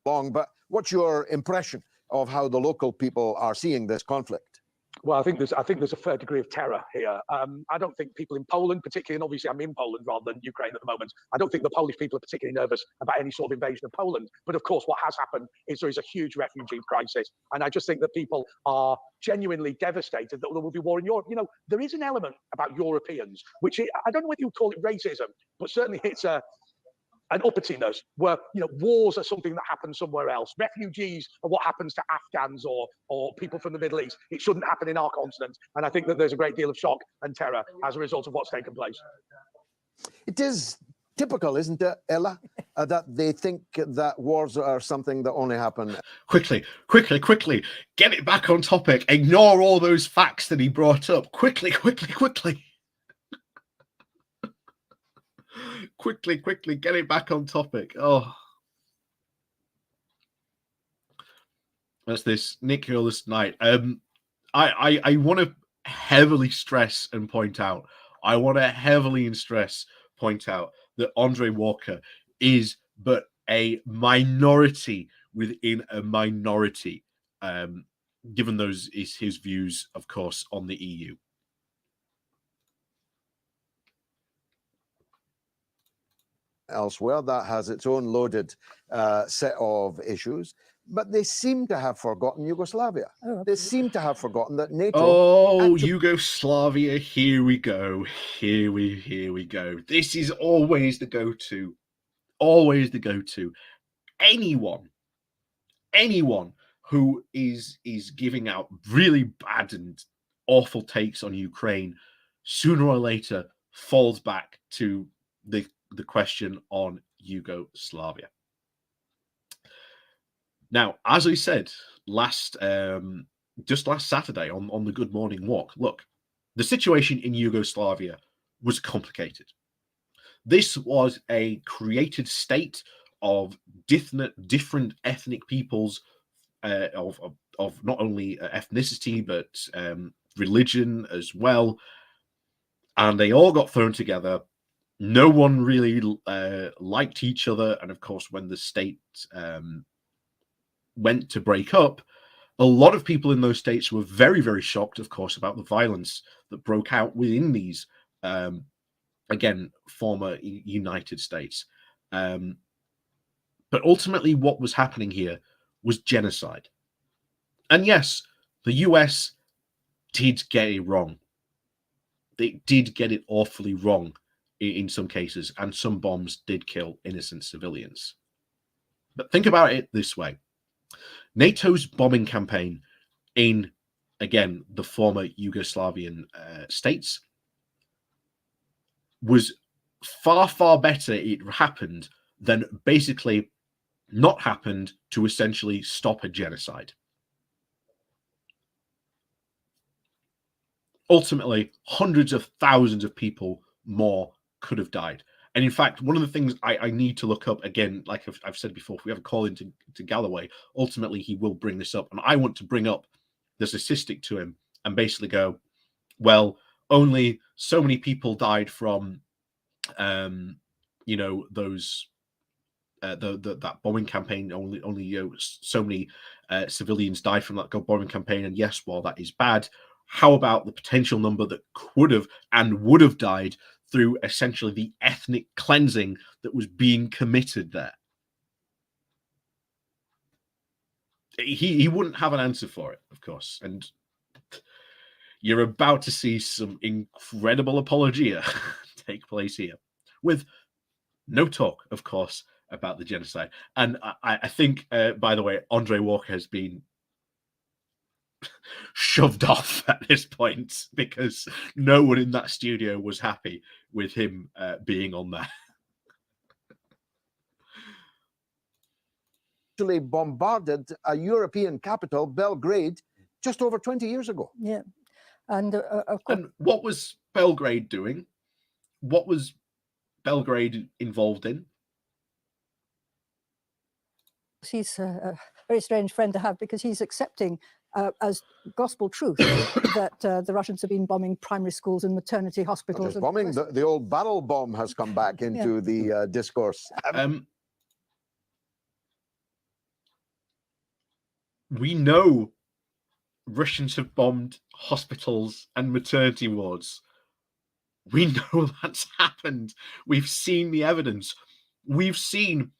Long, but what's your impression of how the local people are seeing this conflict? Well, I think there's a fair degree of terror here. I don't think people in Poland, particularly, and obviously I'm in Poland rather than Ukraine at the moment, I don't think the Polish people are particularly nervous about any sort of invasion of Poland. But of course, what has happened is there is a huge refugee crisis. And I just think that people are genuinely devastated that there will be war in Europe. You know, there is an element about Europeans, which I don't know whether you call it racism, but certainly it's an uppityness where, you know, wars are something that happens somewhere else. Refugees are what happens to Afghans or people from the Middle East. It shouldn't happen in our continent. And I think that there's a great deal of shock and terror as a result of what's taken place. It is typical, isn't it, Ella, that they think that wars are something that only happen. Quickly, get it back on topic. Ignore all those facts that he brought up. Quickly. Quickly, get it back on topic. Oh, that's this Nick Hurless night. I want to heavily stress and point out. Point out that Andre Walker is but a minority within a minority, given those is his views, of course, on the EU. Elsewhere, that has its own loaded set of issues, but they seem to have forgotten Yugoslavia. They seem to have forgotten that NATO. Oh, Yugoslavia! Here we go. Here we go. This is always the go-to. Always the go-to. Anyone who is giving out really bad and awful takes on Ukraine, sooner or later falls back to the question on Yugoslavia. Now, as I said just last Saturday on the Good Morning Walk, look, the situation in Yugoslavia was complicated. This was a created state of different ethnic peoples, of not only ethnicity but religion as well, and they all got thrown together. No one really liked each other, and of course, when the state went to break up, a lot of people in those states were very, very shocked, of course, about the violence that broke out within these, again, former United States. But ultimately, what was happening here was genocide. And yes, the US did get it wrong. They did get it awfully wrong in some cases, and some bombs did kill innocent civilians. But think about it this way. NATO's bombing campaign in, again, the former Yugoslavian states was far, far better it happened than basically not happened to essentially stop a genocide. Ultimately, hundreds of thousands of people more could have died. And in fact, one of the things I need to look up, again, like I've said before, if we have a call into Galloway, ultimately he will bring this up. And I want to bring up the statistic to him and basically go, well, only so many people died from, those that bombing campaign. Only so many civilians died from that bombing campaign. And yes, while that is bad, how about the potential number that could have and would have died through essentially the ethnic cleansing that was being committed there? He wouldn't have an answer for it, of course. And you're about to see some incredible apologia take place here, with no talk, of course, about the genocide. And I think, by the way, Andre Walker has been shoved off at this point because no one in that studio was happy with him being on there. Actually bombarded a European capital, Belgrade, just over 20 years ago. Yeah. And of course, And what was Belgrade doing? What was Belgrade involved in? he's a very strange friend to have, because he's accepting as gospel truth that the Russians have been bombing primary schools and maternity Not hospitals. just and bombing, the old barrel bomb has come back into the discourse. We know Russians have bombed hospitals and maternity wards. We know that's happened. We've seen the evidence. We've seen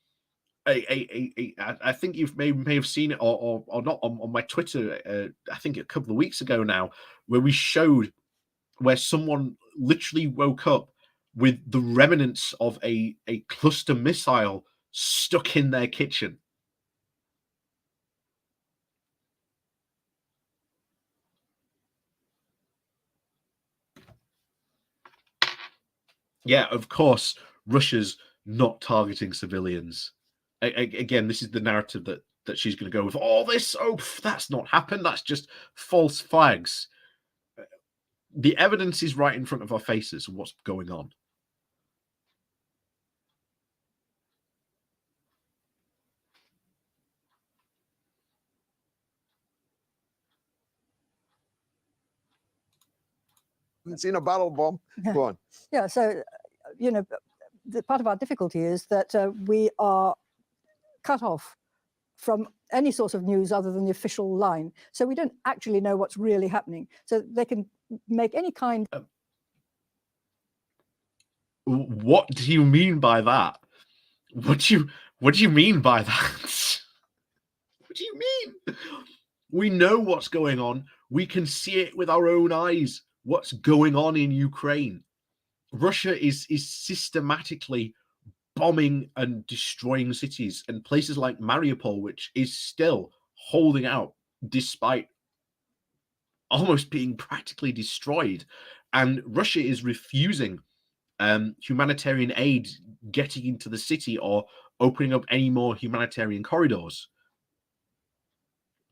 I think you may have seen it or not on my Twitter. I think a couple of weeks ago now, where we showed where someone literally woke up with the remnants of a cluster missile stuck in their kitchen. Yeah, of course, Russia's not targeting civilians. Again, this is the narrative that she's going to go with. All this, that's not happened. That's just false flags. The evidence is right in front of our faces of what's going on. Seen a barrel bomb. Go on. Yeah, so, you know, the part of our difficulty is that we are cut off from any sort of news other than the official line. So we don't actually know what's really happening. So they can make any kind. What do you mean by that? What do you mean by that? What do you mean? We know what's going on. We can see it with our own eyes. What's going on in Ukraine? Russia is systematically bombing and destroying cities, and places like Mariupol, which is still holding out despite almost being practically destroyed. And Russia is refusing humanitarian aid getting into the city or opening up any more humanitarian corridors.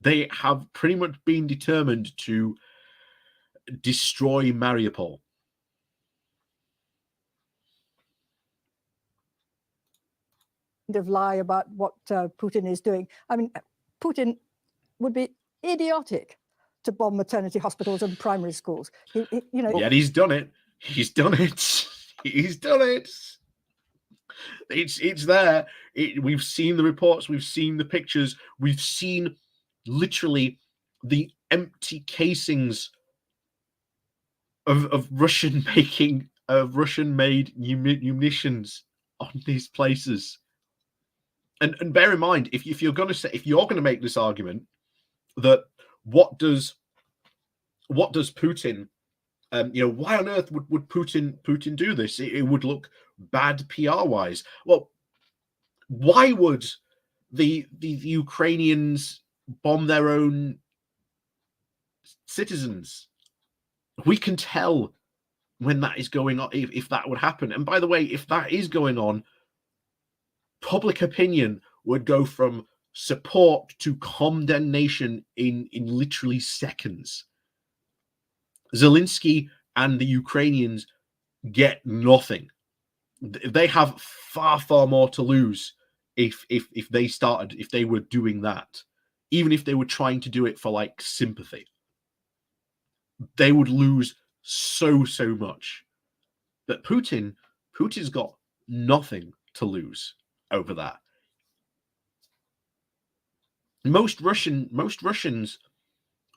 They have pretty much been determined to destroy Mariupol. Of lie about what Putin is doing. I mean, Putin would be idiotic to bomb maternity hospitals and primary schools. You know. Yet he's done it. He's done it. He's done it. It's there. We've seen the reports. We've seen the pictures. We've seen literally the empty casings of Russian making Russian-made munitions on these places. And bear in mind, if you're going to make this argument that what does Putin, why on earth would Putin do this? It would look bad PR wise. Well, why would the Ukrainians bomb their own citizens? We can tell when that is going on, if that would happen. And by the way, if that is going on, public opinion would go from support to condemnation in literally seconds. Zelensky and the Ukrainians get nothing. They have far more to lose if they were doing that. Even if they were trying to do it for like sympathy, they would lose so much. But Putin's got nothing to lose over that. Most Russians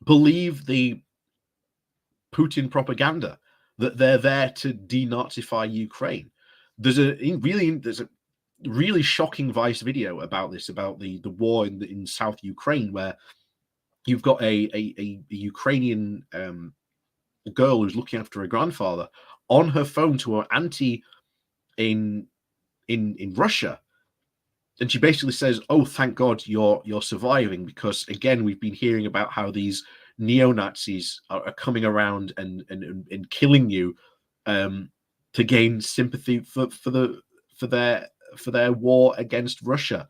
believe the Putin propaganda that they're there to denazify Ukraine. There's a really shocking Vice video about this, about the war in South Ukraine, where you've got a Ukrainian girl who's looking after her grandfather on her phone to her auntie in Russia. And she basically says, "Oh, thank God you're surviving," because again, we've been hearing about how these neo-Nazis are coming around and killing you to gain sympathy for their war against Russia.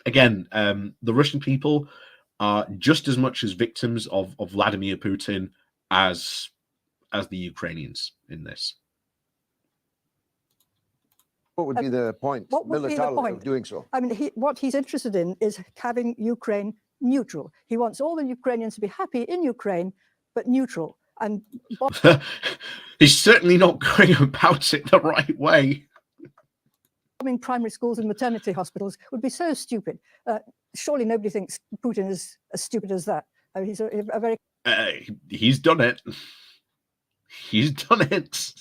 Again, the Russian people are just as much as victims of Vladimir Putin as the Ukrainians in this. What would be the point, What would be the militarily, point? of doing so? I mean, what he's interested in is having Ukraine neutral. He wants all the Ukrainians to be happy in Ukraine, but neutral. And he's certainly not going about it the right way. bombing primary schools and maternity hospitals would be so stupid. Surely nobody thinks Putin is as stupid as that. I mean, he's a very... He's done it. He's done it.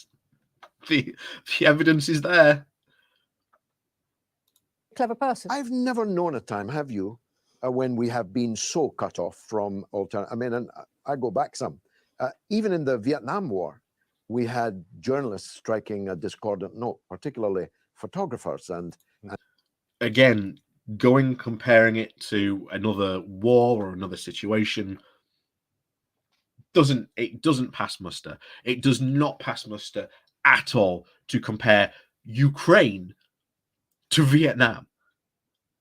The evidence is there. clever person. I've never known a time, have you, when we have been so cut off from alternative. I mean, and I go back some. Even in the Vietnam War, we had journalists striking a discordant note, particularly photographers. And again, comparing it to another war or another situation doesn't pass muster. It does not pass muster at all to compare Ukraine to Vietnam.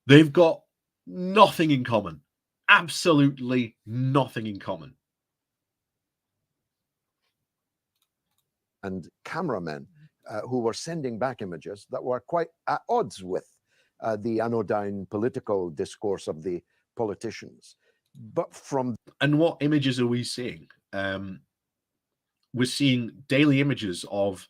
They've got nothing in common. Absolutely nothing in common. and cameramen who were sending back images that were quite at odds with the anodyne political discourse of the politicians. But from... And what images are we seeing? We're seeing daily images of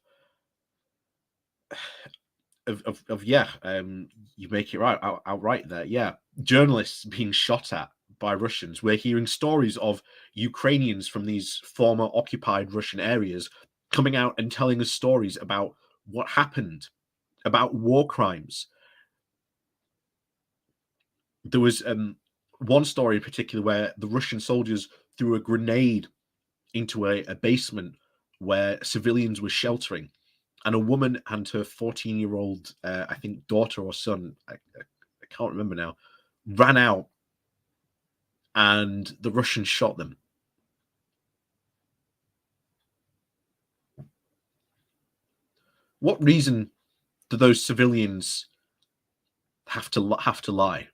you make it right outright there. Yeah, journalists being shot at by Russians. We're hearing stories of Ukrainians from these former occupied Russian areas coming out and telling us stories about what happened, about war crimes. There was one story in particular where the Russian soldiers threw a grenade into a basement where civilians were sheltering, and a woman and her 14-year-old, I think, daughter or son, I can't remember now, ran out, and the Russians shot them. What reason do those civilians have to lie?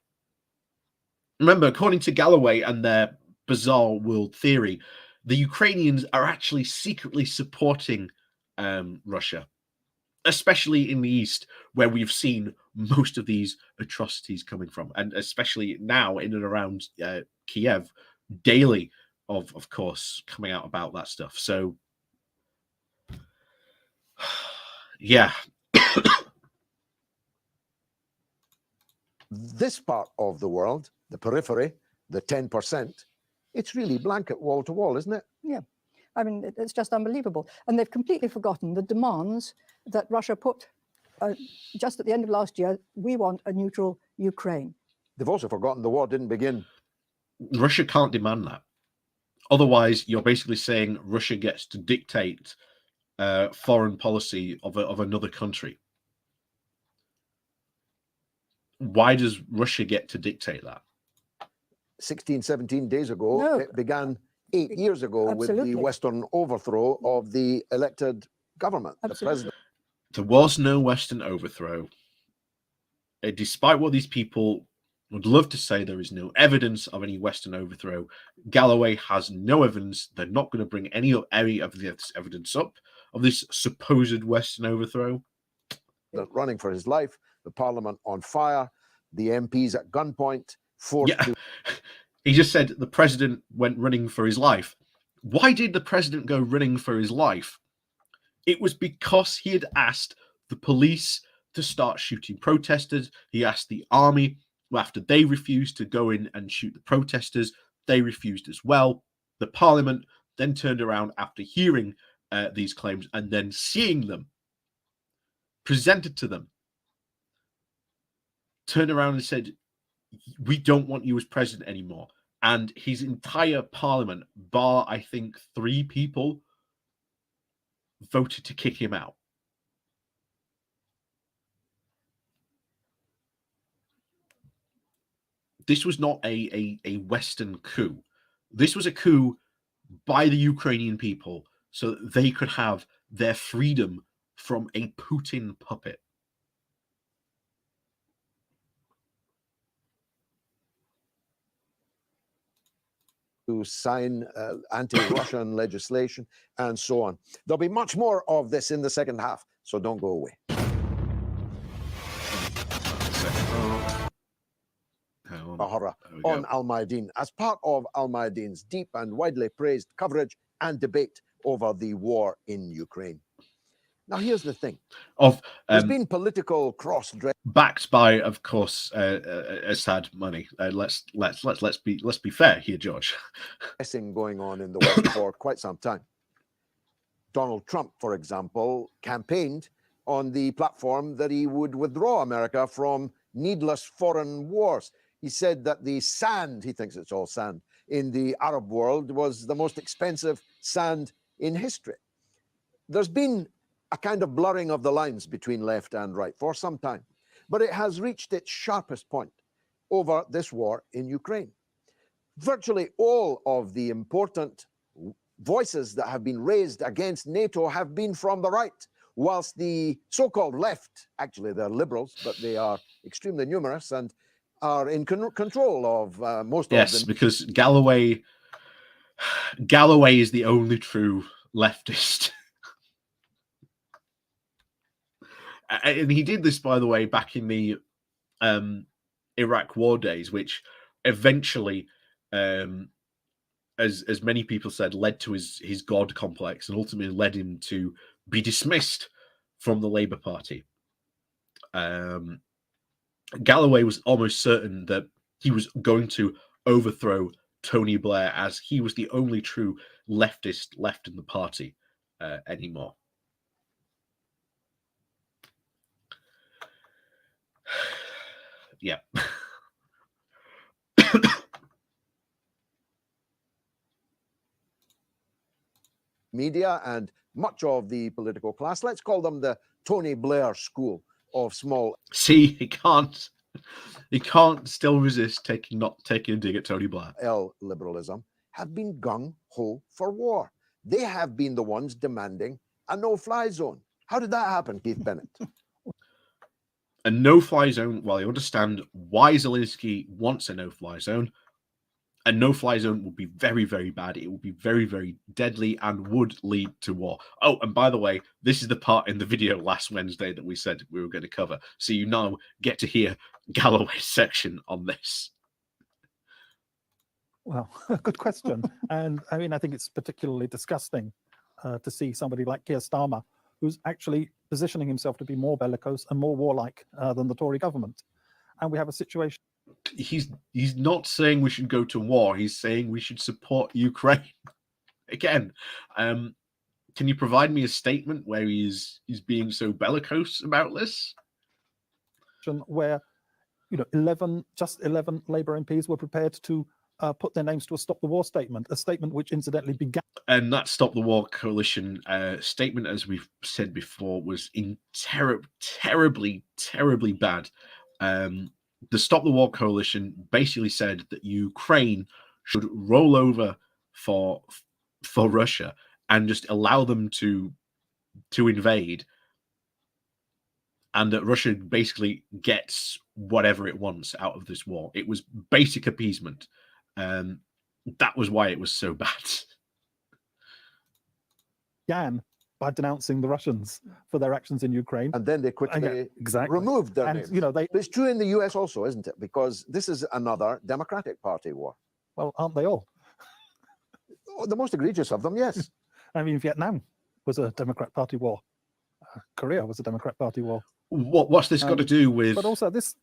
Remember, according to Galloway and their bizarre world theory, the Ukrainians are actually secretly supporting Russia, especially in the east, where we've seen most of these atrocities coming from, and especially now in and around Kiev, daily of course, coming out about that stuff. So, yeah. This part of the world, the periphery, the 10%, it's really blanket wall to wall, isn't it? Yeah. I mean, it's just unbelievable. And they've completely forgotten the demands that Russia put just at the end of last year. We want a neutral Ukraine. They've also forgotten the war didn't begin. Russia can't demand that. Otherwise, you're basically saying Russia gets to dictate foreign policy of another country. Why does Russia get to dictate that? 16, 17 days ago, No. it began 8 years ago Absolutely. with the Western overthrow of the elected government, the Absolutely. president. There was no Western overthrow. Despite what these people would love to say, there is no evidence of any Western overthrow. Galloway has no evidence. They're not going to bring any of this evidence up of this supposed Western overthrow. Running for his life, the parliament on fire, the MPs at gunpoint, forced to... He just said the president went running for his life. Why did the president go running for his life? It was because he had asked the police to start shooting protesters. He asked the army, after they refused to go in and shoot the protesters, they refused as well. The parliament then turned around after hearing these claims and then seeing them presented to them, turned around and said, we don't want you as president anymore. And his entire parliament, bar I think 3 people, voted to kick him out. this was not a Western coup. This was a coup by the Ukrainian people so that they could have their freedom from a Putin puppet. To sign anti-Russian legislation and so on. There'll be much more of this in the second half, so don't go away. On Al Mayadeen as part of Al Mayadeen's deep and widely praised coverage and debate over the war in Ukraine. Now, here's the thing: there's been political cross-dressing, backed by, of course, Assad money. Let's be fair here, George. going on in the West for quite some time. Donald Trump, for example, campaigned on the platform that he would withdraw America from needless foreign wars. He said that the sand, he thinks it's all sand, in the Arab world was the most expensive sand in history. There's been a kind of blurring of the lines between left and right for some time, but it has reached its sharpest point over this war in Ukraine. Virtually all of the important voices that have been raised against NATO have been from the right, whilst the so-called left, actually they're liberals, but they are extremely numerous and are in control of most of them. Yes, because Galloway is the only true leftist. And he did this, by the way, back in the Iraq war days, which eventually, as many people said, led to his God complex and ultimately led him to be dismissed from the Labour Party. Galloway was almost certain that he was going to overthrow Tony Blair, as he was the only true leftist left in the party anymore. Yeah. Media and much of the political class, let's call them the Tony Blair school of small. See, he can't still resist not taking a dig at Tony Blair. Liberalism have been gung-ho for war. They have been the ones demanding a no-fly zone. How did that happen, Keith Bennett? A no-fly zone, well, I understand why Zelensky wants a no-fly zone. A no-fly zone would be very, very bad. It would be very, very deadly and would lead to war. Oh, and by the way, this is the part in the video last Wednesday that we said we were going to cover. So you now get to hear Galloway's section on this. Well, good question. And I mean, I think it's particularly disgusting to see somebody like Keir Starmer, who's actually positioning himself to be more bellicose and more warlike than the Tory government. And we have a situation. He's not saying we should go to war. He's saying we should support Ukraine. Again, can you provide me a statement where he's being so bellicose about this? Where, you know, just 11 Labour MPs were prepared to put their names to a Stop the War statement, a statement which incidentally began. And that Stop the War coalition statement, as we've said before, was terribly bad. The Stop the War coalition basically said that Ukraine should roll over for Russia and just allow them to invade, and that Russia basically gets whatever it wants out of this war. It was basic appeasement. That was why it was so bad. Began by denouncing the Russians for their actions in Ukraine. And then they quickly removed their names. You know, it's true in the US also, isn't it? Because this is another Democratic Party war. Well, aren't they all? Oh, the most egregious of them, yes. I mean, Vietnam was a Democrat Party war. Korea was a Democrat Party war. What's this got to do with... But also this...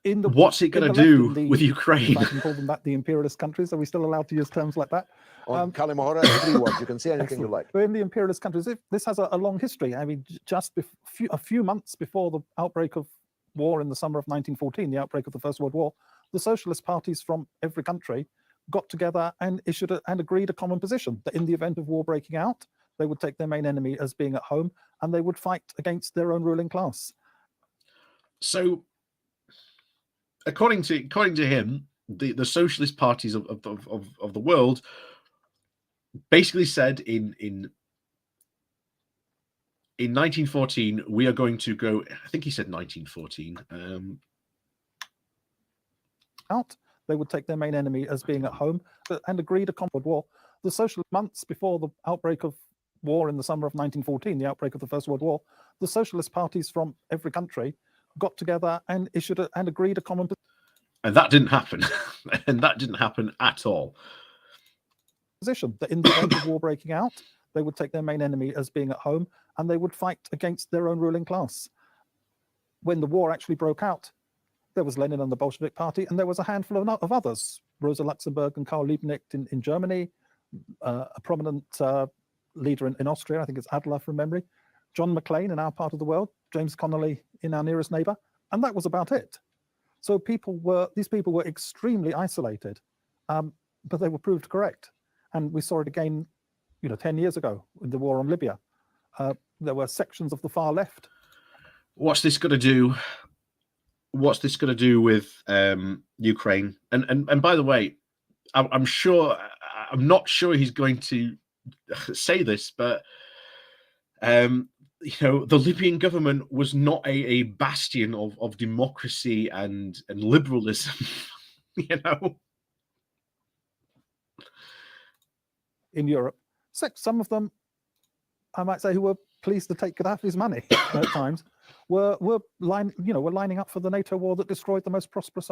What's it going to do with Ukraine? If I can call them that, the imperialist countries. Are we still allowed to use terms like that? On Kalimahora, 3 words. You can say anything you like. But in the imperialist countries, this has a long history. I mean, just a few months before the outbreak of war in the summer of 1914, the outbreak of the First World War, the socialist parties from every country got together and agreed a common position that in the event of war breaking out, they would take their main enemy as being at home and they would fight against their own ruling class. So, according to him, the socialist parties of the world basically said in 1914 we are going to go. I think he said 1914. Out, they would take their main enemy as being at home and agreed a common war. The socialist months before the outbreak of war in the summer of 1914, the outbreak of the First World War, the socialist parties from every country got together and issued and agreed a common. And that didn't happen. And that didn't happen at all. Position that in the event of war breaking out, they would take their main enemy as being at home and they would fight against their own ruling class. When the war actually broke out, there was Lenin and the Bolshevik Party, and there was a handful of others, Rosa Luxemburg and Karl Liebknecht in Germany, a prominent leader in Austria, I think it's Adler from memory, John McClane in our part of the world, James Connolly in our nearest neighbor, and that was about it. So these people were extremely isolated, but they were proved correct. And we saw it again, 10 years ago in the war on Libya. There were sections of the far left. What's this going to do? What's this going to do with Ukraine? And by the way, I'm not sure he's going to say this, but the Libyan government was not a bastion of democracy and liberalism. In Europe, some of them, I might say, who were pleased to take Gaddafi's money at times, were lining up for the NATO war that destroyed the most prosperous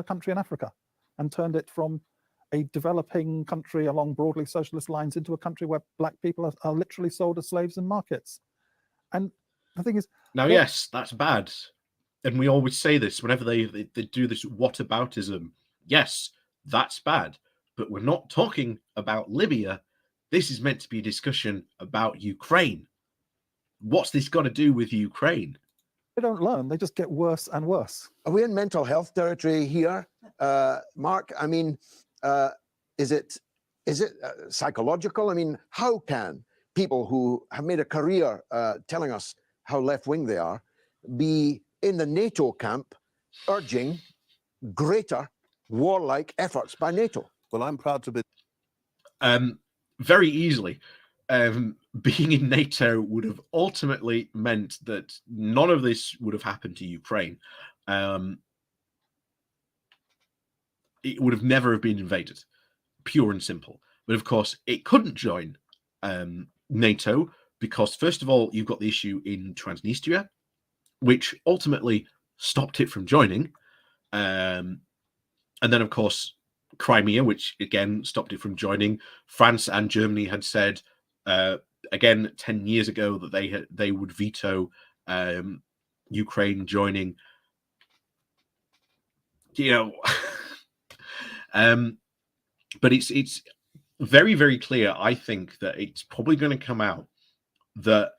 country in Africa, and turned it from a developing country along broadly socialist lines into a country where black people are literally sold as slaves in markets. And the thing is, now, yes, that's bad, and we always say this whenever they do this whataboutism. Yes, that's bad, but we're not talking about Libya. This is meant to be a discussion about Ukraine. What's this got to do with Ukraine? They don't learn; they just get worse and worse. Are we in mental health territory here, Mark? I mean, is it psychological? I mean, how can people who have made a career telling us how left-wing they are be in the NATO camp urging greater warlike efforts by NATO? Well, I'm proud to be. Very easily. Being in NATO would have ultimately meant that none of this would have happened to Ukraine. It would have never have been invaded, pure and simple. But of course, it couldn't join NATO because, first of all, you've got the issue in Transnistria, which ultimately stopped it from joining. And then, of course, Crimea, which again stopped it from joining. France and Germany had said, again, 10 years ago that they would veto Ukraine joining. But it's very, very clear, I think, that it's probably going to come out that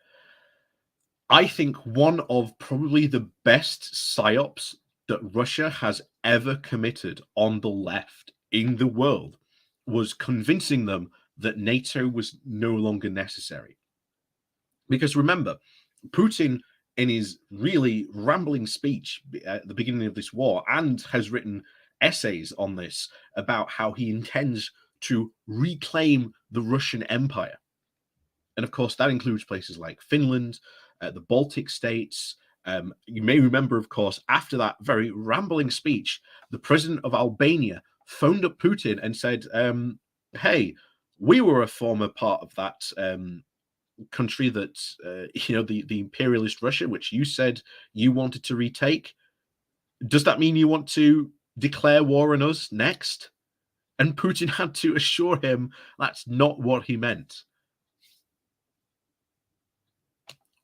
I think one of probably the best psyops that Russia has ever committed on the left in the world was convincing them that NATO was no longer necessary. Because remember, Putin, in his really rambling speech at the beginning of this war, and has written essays on this about how he intends to reclaim the Russian Empire. And of course, that includes places like Finland, the Baltic states. You may remember, of course, after that very rambling speech, the president of Albania phoned up Putin and said, hey, we were a former part of that country that, the imperialist Russia, which you said you wanted to retake. Does that mean you want to declare war on us next? And Putin had to assure him that's not what he meant.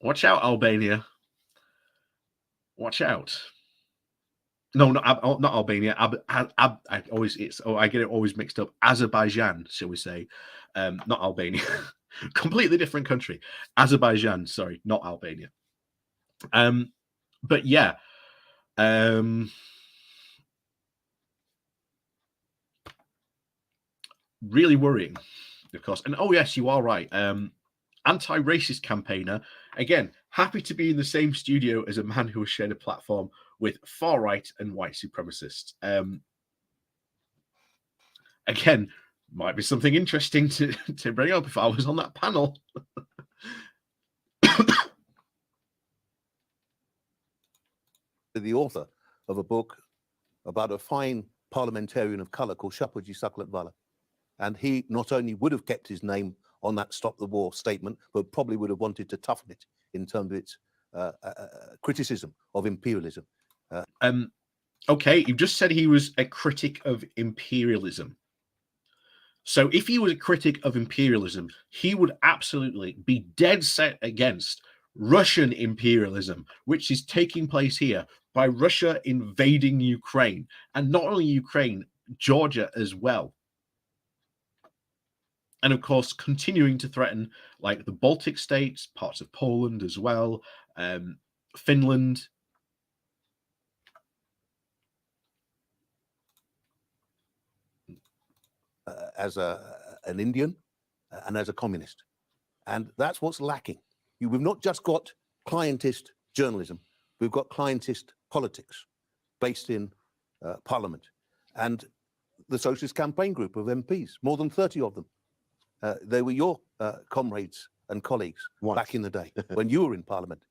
Watch out, Albania. Watch out. No, not Albania. I get it always mixed up. Azerbaijan, shall we say? Not Albania. Completely different country. Azerbaijan, sorry, not Albania. But yeah. Really worrying, of course. And oh yes, you are right. Anti-racist campaigner. Again, happy to be in the same studio as a man who has shared a platform with far right and white supremacists. Again, might be something interesting to bring up if I was on that panel. The author of a book about a fine parliamentarian of colour called Shapoorji Saklatvala. And he not only would have kept his name on that Stop the War statement, but probably would have wanted to toughen it in terms of its criticism of imperialism. Okay, you just said he was a critic of imperialism. So if he was a critic of imperialism, he would absolutely be dead set against Russian imperialism, which is taking place here by Russia invading Ukraine, and not only Ukraine, Georgia as well. And of course, continuing to threaten like the Baltic states, parts of Poland as well, Finland. As an Indian and as a communist. And that's what's lacking. We've not just got clientist journalism, we've got clientist politics based in Parliament. And the Socialist Campaign Group of MPs, more than 30 of them, they were your comrades and colleagues back in the day when you were in Parliament.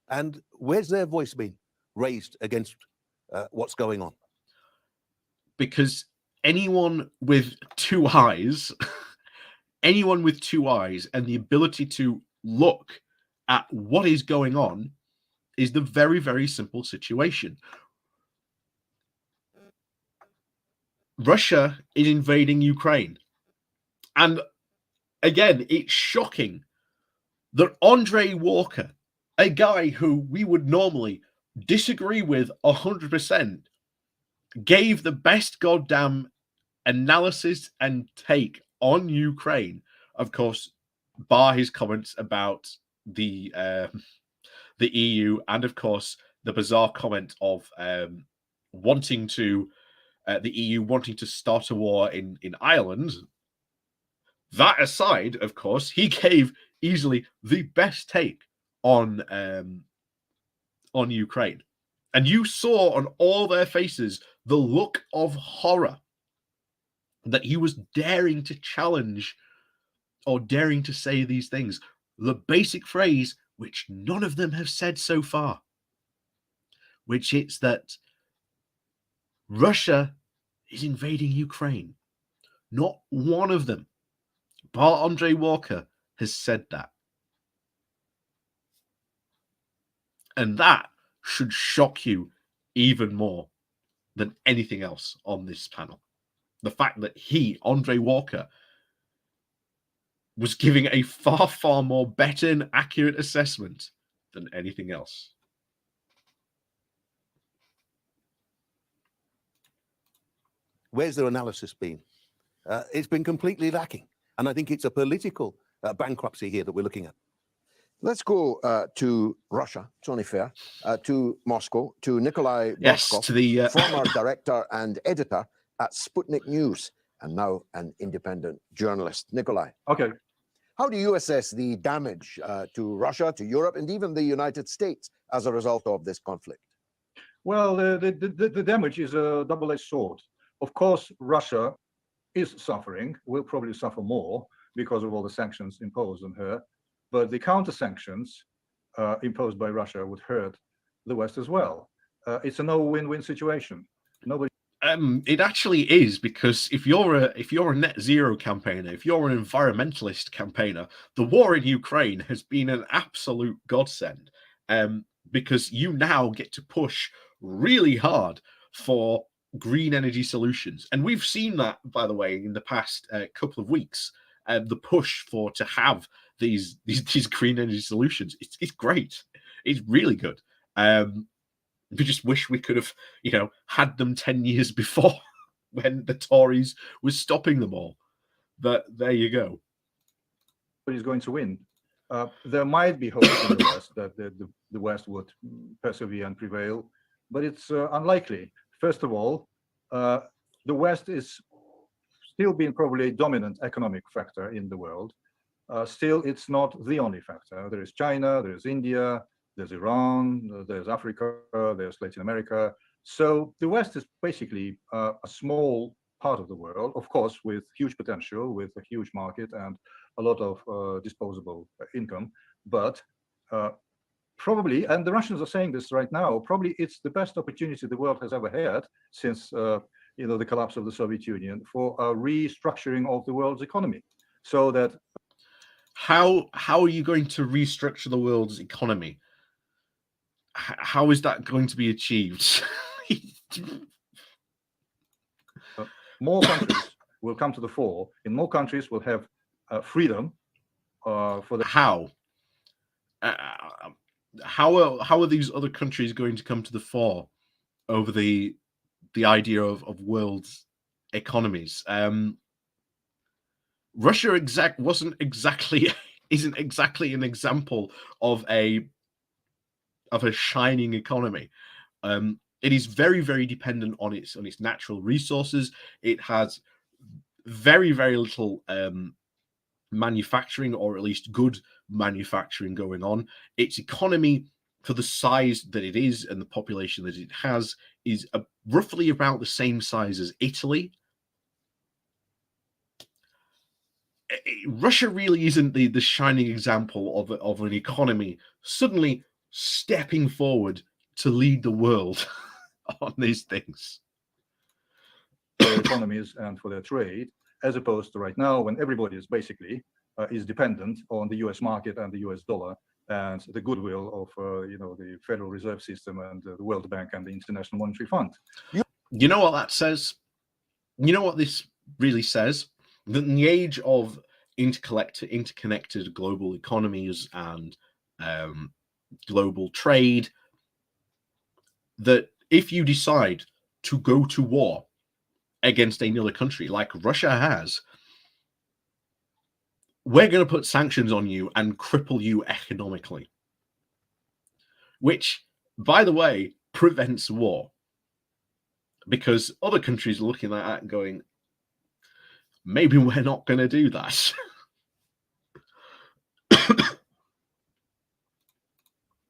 And where's their voice been raised against what's going on? Because anyone with two eyes, anyone with two eyes and the ability to look at what is going on is the very, very simple situation. Russia is invading Ukraine. And again, it's shocking that Andre Walker, a guy who we would normally disagree with 100%, gave the best goddamn analysis and take on Ukraine, of course, bar his comments about the EU, and of course the bizarre comment of wanting to the EU wanting to start a war in Ireland. That aside, of course, he gave easily the best take on Ukraine, and you saw on all their faces the look of horror that he was daring to challenge or daring to say these things. The basic phrase, which none of them have said so far, which it's that Russia is invading Ukraine. Not one of them, bar Andre Walker, has said that. And that should shock you even more than anything else on this panel. The fact that he, Andre Walker, was giving a far, far more better and accurate assessment than anything else. Where's their analysis been? It's been completely lacking. And I think it's a political bankruptcy here that we're looking at. Let's go to Russia. It's only fair. To Moscow, to Nikolai Yes, Boskov, to the former director and editor at Sputnik News, and now an independent journalist. Nikolai. Okay. How do you assess the damage to Russia, to Europe, and even the United States as a result of this conflict? Well, the damage is a double-edged sword. Of course, Russia is suffering, will probably suffer more because of all the sanctions imposed on her. But the counter-sanctions imposed by Russia would hurt the West as well. It's a no-win-win situation. Nobody. It actually is, because if you're a net zero campaigner, if you're an environmentalist campaigner, the war in Ukraine has been an absolute godsend, because you now get to push really hard for green energy solutions, and we've seen that, by the way, in the past couple of weeks. The push to have these green energy solutions, it's great. It's really good. We just wish we could have, had them 10 years before when the Tories was stopping them all. But there you go. Is going to win. There might be hope in the West that the West would persevere and prevail, but it's unlikely. First of all, the West is still being probably a dominant economic factor in the world. Still, it's not the only factor. There is China, there is India, there's Iran, there's Africa, there's Latin America. So the West is basically a small part of the world, of course, with huge potential, with a huge market and a lot of disposable income. But probably, and the Russians are saying this right now, probably it's the best opportunity the world has ever had since the collapse of the Soviet Union for a restructuring of the world's economy, so that how are you going to restructure the world's economy? How is that going to be achieved? more countries will come to the fore. In more countries, we'll have freedom for the. How are these other countries going to come to the fore over the idea of world economies? Russia isn't exactly an example of a shining economy. It is very, very dependent on its natural resources. It has very, very little manufacturing, or at least good manufacturing, going on. Its economy, for the size that it is and the population that it has, is roughly about the same size as Italy. Russia really isn't the shining example of an economy suddenly stepping forward to lead the world on these things. Their economies and for their trade, as opposed to right now when everybody is basically is dependent on the U.S. market and the U.S. dollar and the goodwill of the Federal Reserve System and the World Bank and the International Monetary Fund. You know what that says? You know what this really says? That in the age of interconnected global economies and global trade, that if you decide to go to war against another country like Russia has, we're going to put sanctions on you and cripple you economically, which, by the way, prevents war, because other countries are looking at that and going, maybe we're not going to do that.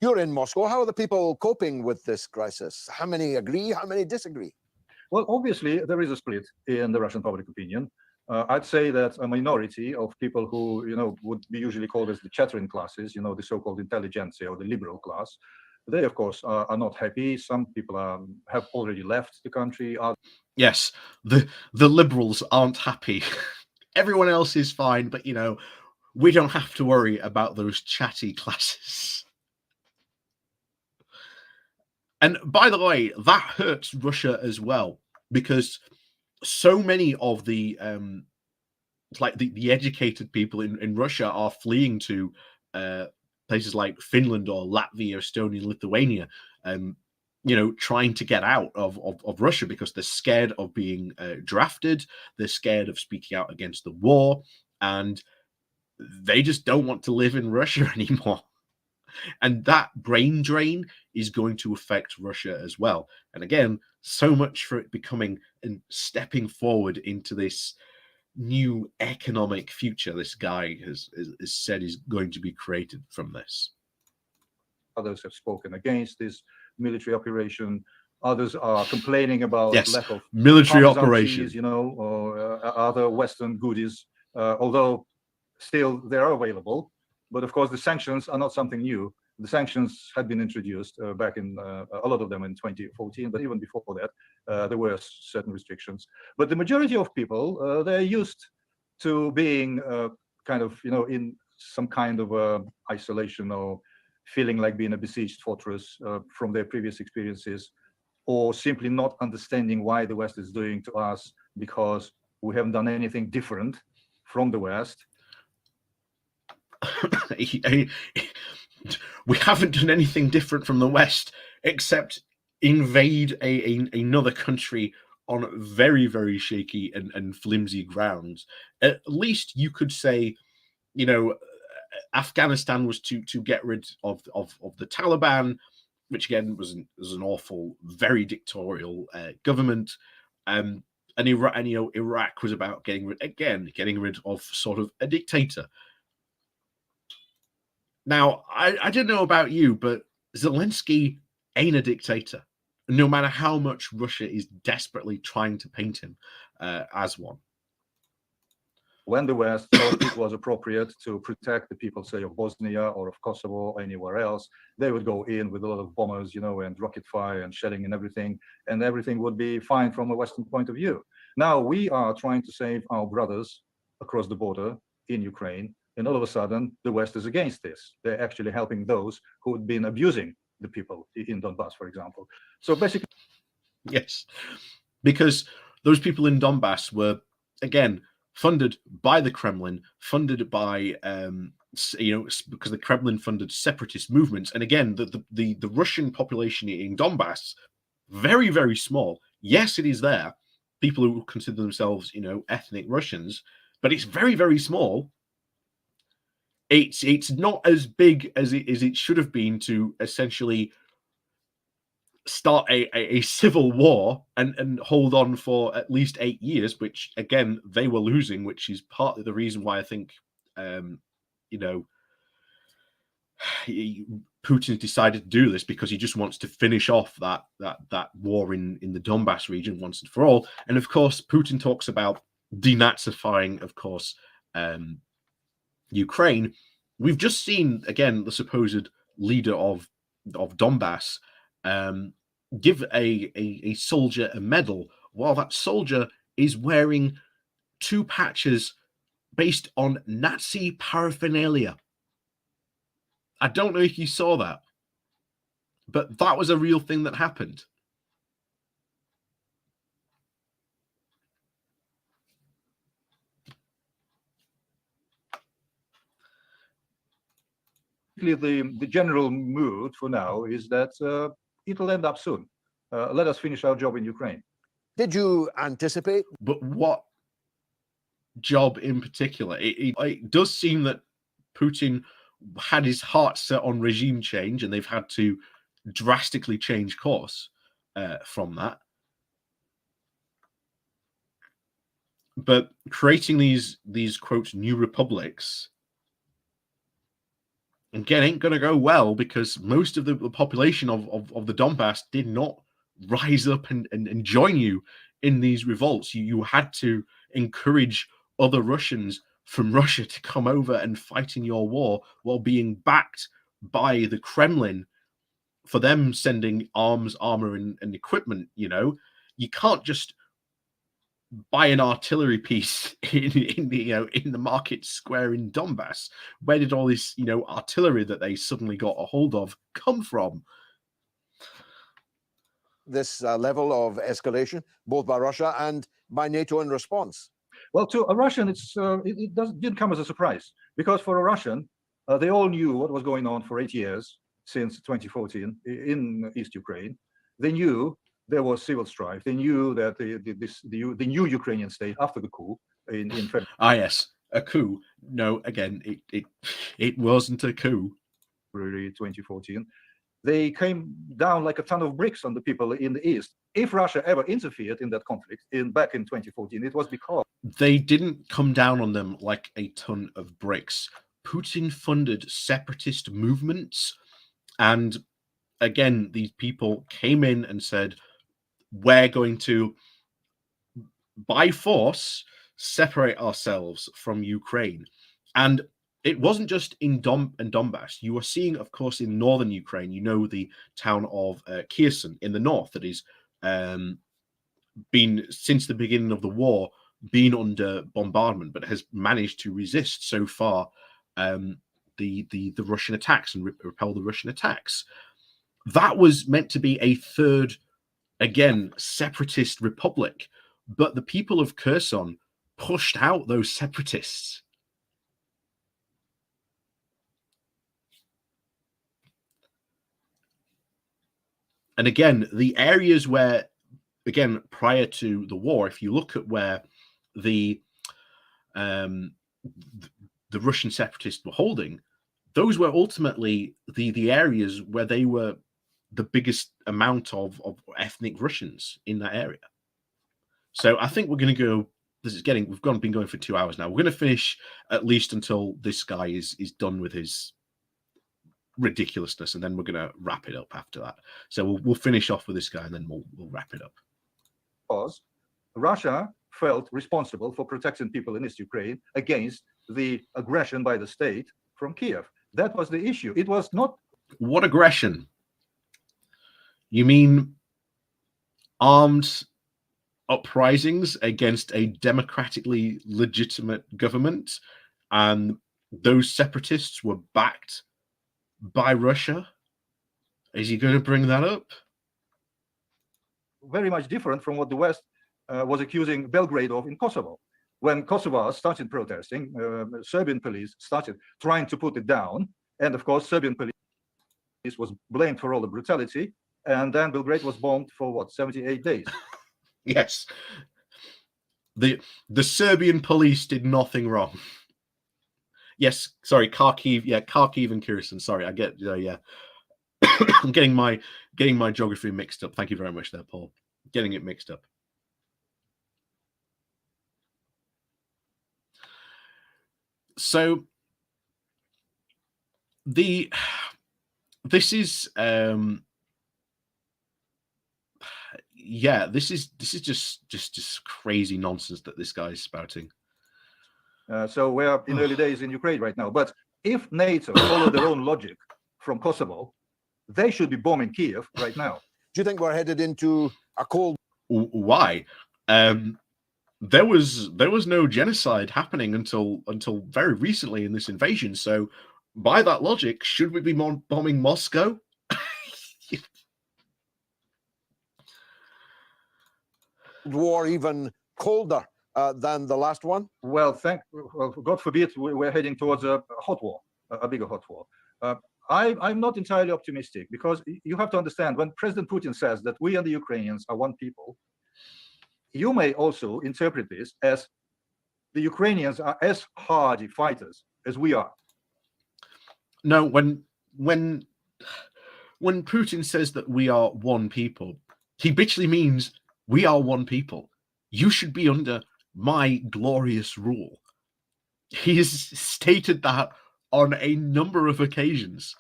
You're in Moscow. How are the people coping with this crisis? How many agree? How many disagree? Well, obviously, there is a split in the Russian public opinion. I'd say that a minority of people who, would be usually called as the chattering classes, the so-called intelligentsia or the liberal class, they, of course, are not happy. Some people have already left the country. Yes, the liberals aren't happy. Everyone else is fine, but, we don't have to worry about those chatty classes. And by the way, that hurts Russia as well, because so many of the the educated people in Russia are fleeing to places like Finland or Latvia, Estonia, Lithuania, trying to get out of Russia because they're scared of being drafted. They're scared of speaking out against the war, and they just don't want to live in Russia anymore. And that brain drain is going to affect Russia as well. And again, so much for it becoming and stepping forward into this new economic future this guy has said is going to be created from this. Others have spoken against this military operation. Others are complaining about lack of military operation, cheese, or other Western goodies, although still they are available. But of course, the sanctions are not something new. The sanctions had been introduced back in a lot of them in 2014, but even before that, there were certain restrictions. But the majority of people, they're used to being kind of, in some kind of isolation or feeling like being a besieged fortress from their previous experiences, or simply not understanding why the West is doing to us because we haven't done anything different from the West. We haven't done anything different from the West except invade another country on very, very shaky and flimsy grounds. At least you could say, Afghanistan was to get rid of the Taliban, which again was an awful, very dictatorial government. And Iraq was about getting rid of sort of a dictator. Now, I don't know about you, but Zelensky ain't a dictator, no matter how much Russia is desperately trying to paint him as one. When the West thought it was appropriate to protect the people, say, of Bosnia or of Kosovo or anywhere else, they would go in with a lot of bombers, and rocket fire and shelling and everything would be fine from a Western point of view. Now we are trying to save our brothers across the border in Ukraine, and all of a sudden the West is against this. They're actually helping those who had been abusing the people in Donbass, for example. So basically, yes, because those people in Donbass were, again, funded by the Kremlin, funded by because the Kremlin funded separatist movements. And again, the Russian population in Donbass, very, very small. Yes, it is there. People who consider themselves, ethnic Russians, but it's very, very small. It's not as big as it should have been to essentially start a civil war and hold on for at least 8 years, which again they were losing, which is partly the reason why I think Putin decided to do this, because he just wants to finish off that war in the Donbass region once and for all. And of course, Putin talks about denazifying, of course, Ukraine. We've just seen again the supposed leader of Donbass give a soldier a medal, while that soldier is wearing 2 patches based on Nazi paraphernalia. I don't know if you saw that, but that was a real thing that happened. the general mood for now is that it'll end up soon. Let us finish our job in Ukraine. Did you anticipate? But what job in particular? It does seem that Putin had his heart set on regime change, and they've had to drastically change course from that. But creating these quote new republics again ain't going to go well, because most of the population of the Donbass did not rise up and join you in these revolts. You had to encourage other Russians from Russia to come over and fight in your war, while being backed by the Kremlin for them sending arms, armor, and equipment. You can't just buy an artillery piece in the market square in Donbass. Where did all this artillery that they suddenly got a hold of come from? This level of escalation, both by Russia and by NATO in response? Well, to a Russian, it didn't come as a surprise, because for a Russian, they all knew what was going on for 8 years since 2014 in East Ukraine. They knew there was civil strife. They knew that the new Ukrainian state after the coup in February. Ah, yes, a coup. No, again, it wasn't a coup. February 2014. They came down like a ton of bricks on the people in the East. If Russia ever interfered in that conflict back in 2014, it was because they didn't come down on them like a ton of bricks. Putin funded separatist movements, and again, these people came in and said, we're going to, by force, separate ourselves from Ukraine. And it wasn't just in Donbass. You were seeing, of course, in northern Ukraine, the town of Kherson in the north that is been, since the beginning of the war, been under bombardment, but has managed to resist so far the Russian attacks and repel the Russian attacks. That was meant to be a third, again, separatist republic, but the people of Kherson pushed out those separatists. And again, the areas where, again, prior to the war, if you look at where the Russian separatists were holding, those were ultimately the areas where they were the biggest amount of ethnic Russians in that area. So I think we're going to go. Been going for 2 hours now. We're going to finish at least until this guy is done with his ridiculousness, and then we're going to wrap it up after that. So we'll finish off with this guy, and then we'll wrap it up. Because Russia felt responsible for protecting people in East Ukraine against the aggression by the state from Kiev. That was the issue. It was not. What aggression? You mean armed uprisings against a democratically legitimate government, and those separatists were backed by Russia? Is he going to bring that up? Very much different from what the West was accusing Belgrade of in Kosovo. When Kosovo started protesting, Serbian police started trying to put it down. And of course, Serbian police was blamed for all the brutality. And then Belgrade was bombed for what, 78 days? Yes. The Serbian police did nothing wrong. Yes, sorry, Kharkiv. Yeah, Kharkiv and Kherson. Sorry, I get. Yeah, I'm getting my geography mixed up. Thank you very much, there, Paul. Getting it mixed up. So this is just crazy nonsense that this guy is spouting. So we're in early days in Ukraine right now. But if NATO followed their own logic from Kosovo, they should be bombing Kiev right now. Do you think we're headed into a cold? Why? There was no genocide happening until very recently in this invasion. So by that logic, should we be bombing Moscow? War even colder than the last one? Well, God forbid, we're heading towards a hot war, a bigger hot war. I'm not entirely optimistic, because you have to understand, when President Putin says that we and the Ukrainians are one people, you may also interpret this as the Ukrainians are as hardy fighters as we are. No, when Putin says that we are one people, he literally means we are one people. You should be under my glorious rule. He has stated that on a number of occasions.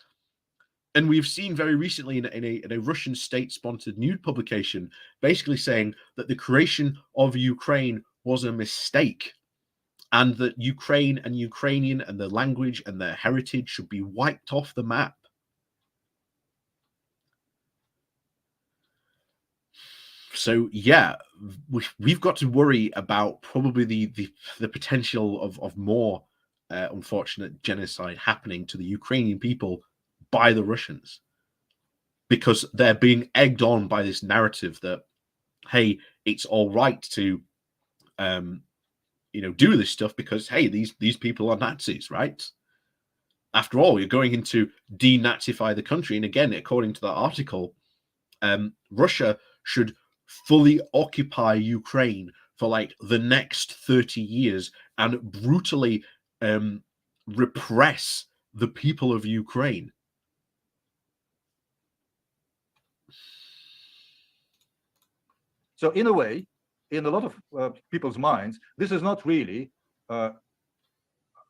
And we've seen very recently in a Russian state-sponsored news publication basically saying that the creation of Ukraine was a mistake, and that Ukraine and Ukrainian and their language and their heritage should be wiped off the map. So yeah, we've got to worry about probably the potential of more unfortunate genocide happening to the Ukrainian people by the Russians, because they're being egged on by this narrative that, hey, it's all right to do this stuff because, hey, these people are Nazis, right? After all, you're going in to denazify the country. And again, according to that article, Russia should fully occupy Ukraine for like the next 30 years and brutally repress the people of Ukraine. So in a way, in a lot of people's minds, this is not really a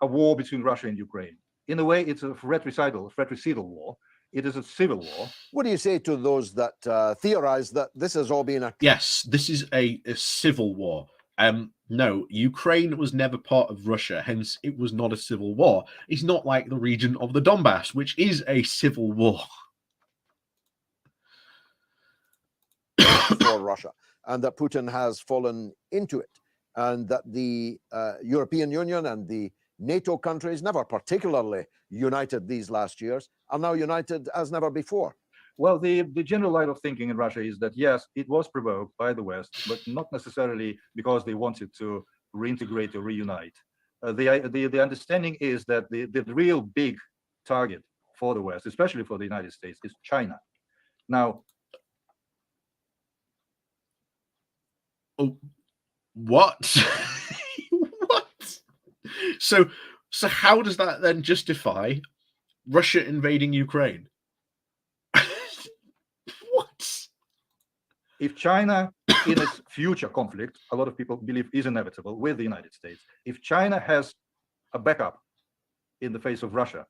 war between Russia and Ukraine. In a way, it's a fratricidal war. It is a civil war. What do you say to those that theorize that this has all been a... Yes, this is a civil war. No, Ukraine was never part of Russia, hence it was not a civil war. It's not like the region of the Donbass, which is a civil war. For Russia, and that Putin has fallen into it, and that the European Union and the NATO countries, never particularly united these last years, are now united as never before. Well, the general line of thinking in Russia is that, yes, it was provoked by the West, but not necessarily because they wanted to reintegrate or reunite. The understanding is that the real big target for the West, especially for the United States, is China. Now, what? What? So how does that then justify Russia invading Ukraine? What? If China, in its future conflict, a lot of people believe is inevitable with the United States, if China has a backup in the face of Russia,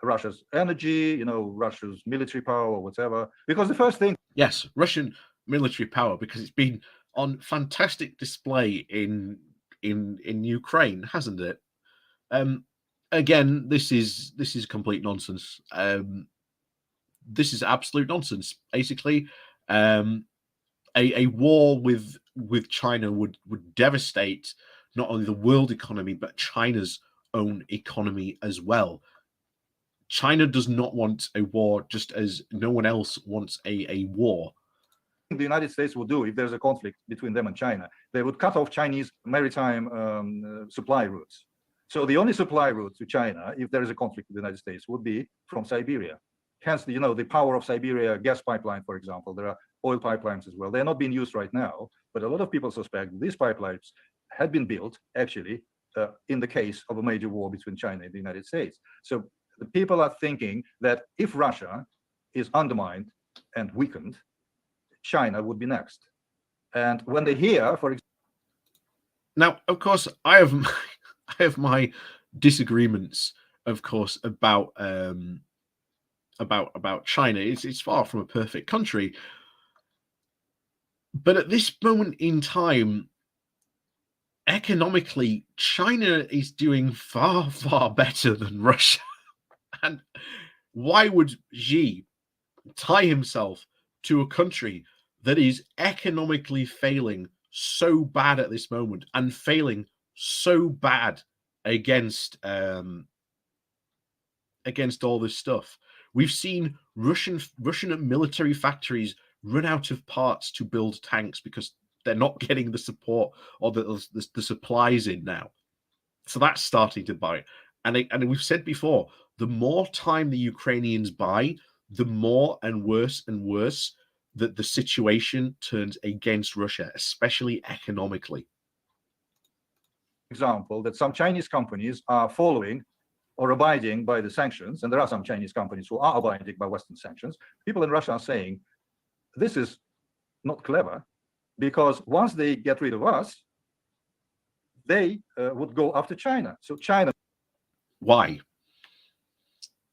Russia's energy, Russia's military power or whatever. Because the first thing, Yes, Russian military power, because it's been on fantastic display in Ukraine, hasn't it? Again, this is complete nonsense. This is absolute nonsense. Basically, a war with China would devastate not only the world economy but China's own economy as well. China does not want a war, just as no one else wants a war. the United States would do if there's a conflict between them and China, they would cut off Chinese maritime supply routes. So the only supply route to China, if there is a conflict with the United States, would be from Siberia. Hence, the power of Siberia gas pipeline, for example. There are oil pipelines as well. They're not being used right now, but a lot of people suspect these pipelines had been built actually in the case of a major war between China and the United States. So the people are thinking that if Russia is undermined and weakened, China would be next. And when they hear, for example, now, of course, I have my disagreements, of course, about China. It's far from a perfect country, but at this moment in time, economically, China is doing far, far better than Russia. And why would Xi tie himself to a country that is economically failing so bad at this moment and failing so bad against all this stuff? We've seen Russian military factories run out of parts to build tanks because they're not getting the support or the supplies in now. So that's starting to bite. And we've said before, the more time the Ukrainians buy, the more and worse that the situation turns against Russia, especially economically. example, that some Chinese companies are following or abiding by the sanctions, and there are some Chinese companies who are abiding by Western sanctions. People in Russia are saying, this is not clever, because once they get rid of us, they would go after China. So China. Why?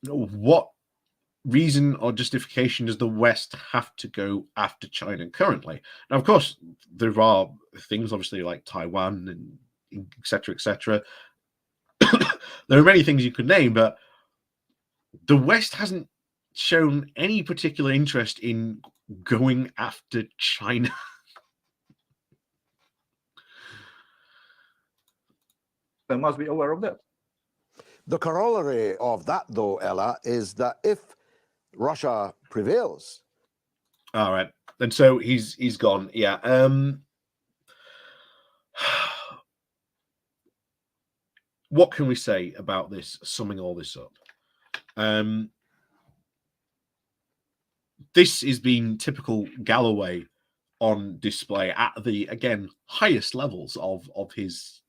What reason or justification does the West have to go after China currently? Now, of course, there are things, obviously, like Taiwan and et cetera, et cetera. There are many things you could name, but the West hasn't shown any particular interest in going after China. They must be aware of that. The corollary of that, though, Ella, is that if Russia prevails. All right. And so he's gone. Yeah. What can we say about this, summing all this up? This has been typical Galloway on display at the, again, highest levels of his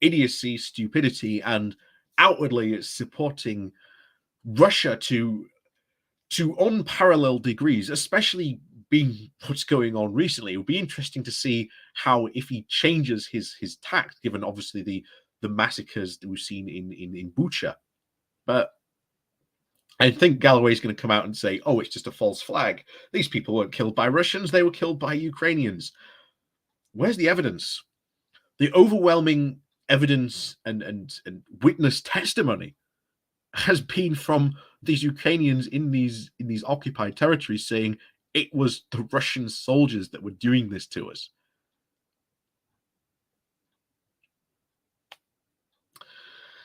idiocy, stupidity, and outwardly supporting Russia to unparalleled degrees, especially being what's going on recently. It would be interesting to see how, if he changes his tact, given obviously the massacres that we've seen in Bucha. But I think Galloway's going to come out and say, oh, it's just a false flag. These people weren't killed by Russians, they were killed by Ukrainians. Where's the evidence? The overwhelming evidence and witness testimony has been from these Ukrainians in these occupied territories saying it was the Russian soldiers that were doing this to us.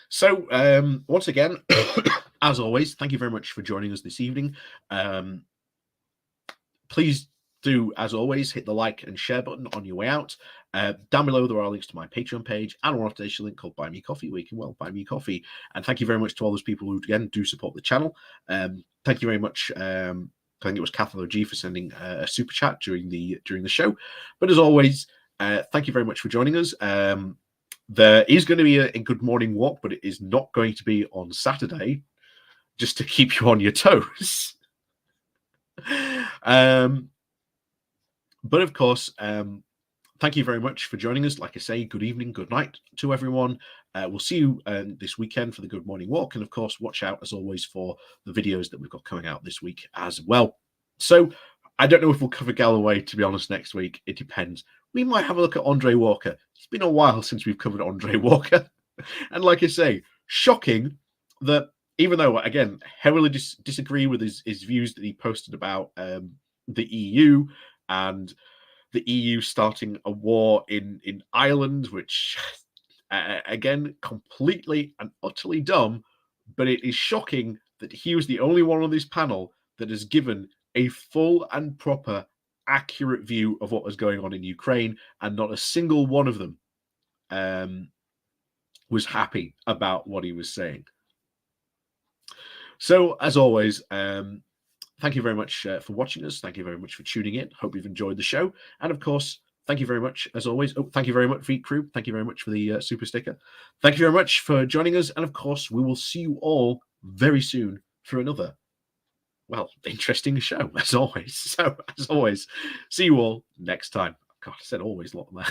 So once again, as always, thank you very much for joining us this evening. Please do, as always, hit the like and share button on your way out. Down below, there are links to my Patreon page and an automation link called Buy Me Coffee, where you can, well, buy me coffee. And thank you very much to all those people who, again, do support the channel. Thank you very much. I think it was Cathal OG for sending a super chat during the show. But as always, thank you very much for joining us. There is going to be a Good Morning Walk, but it is not going to be on Saturday, just to keep you on your toes. But of course, thank you very much for joining us. Like I say, good evening, good night to everyone. We'll see you this weekend for the Good Morning Walk. And of course, watch out as always for the videos that we've got coming out this week as well. So I don't know if we'll cover Galloway, to be honest, next week. It depends. We might have a look at Andre Walker. It's been a while since we've covered Andre Walker. And like I say, shocking that even though, again, heavily disagree with his views that he posted about the EU and the EU starting a war in Ireland, which, again, completely and utterly dumb. But it is shocking that he was the only one on this panel that has given a full and proper, accurate view of what was going on in Ukraine, and not a single one of them was happy about what he was saying. So, as always, thank you very much for watching us. Thank you very much for tuning in. Hope you've enjoyed the show. And of course, thank you very much, as always. Oh, thank you very much, Veet Crew. Thank you very much for the super sticker. Thank you very much for joining us. And of course, we will see you all very soon for another, well, interesting show, as always. So, as always, see you all next time. God, I said always a lot there.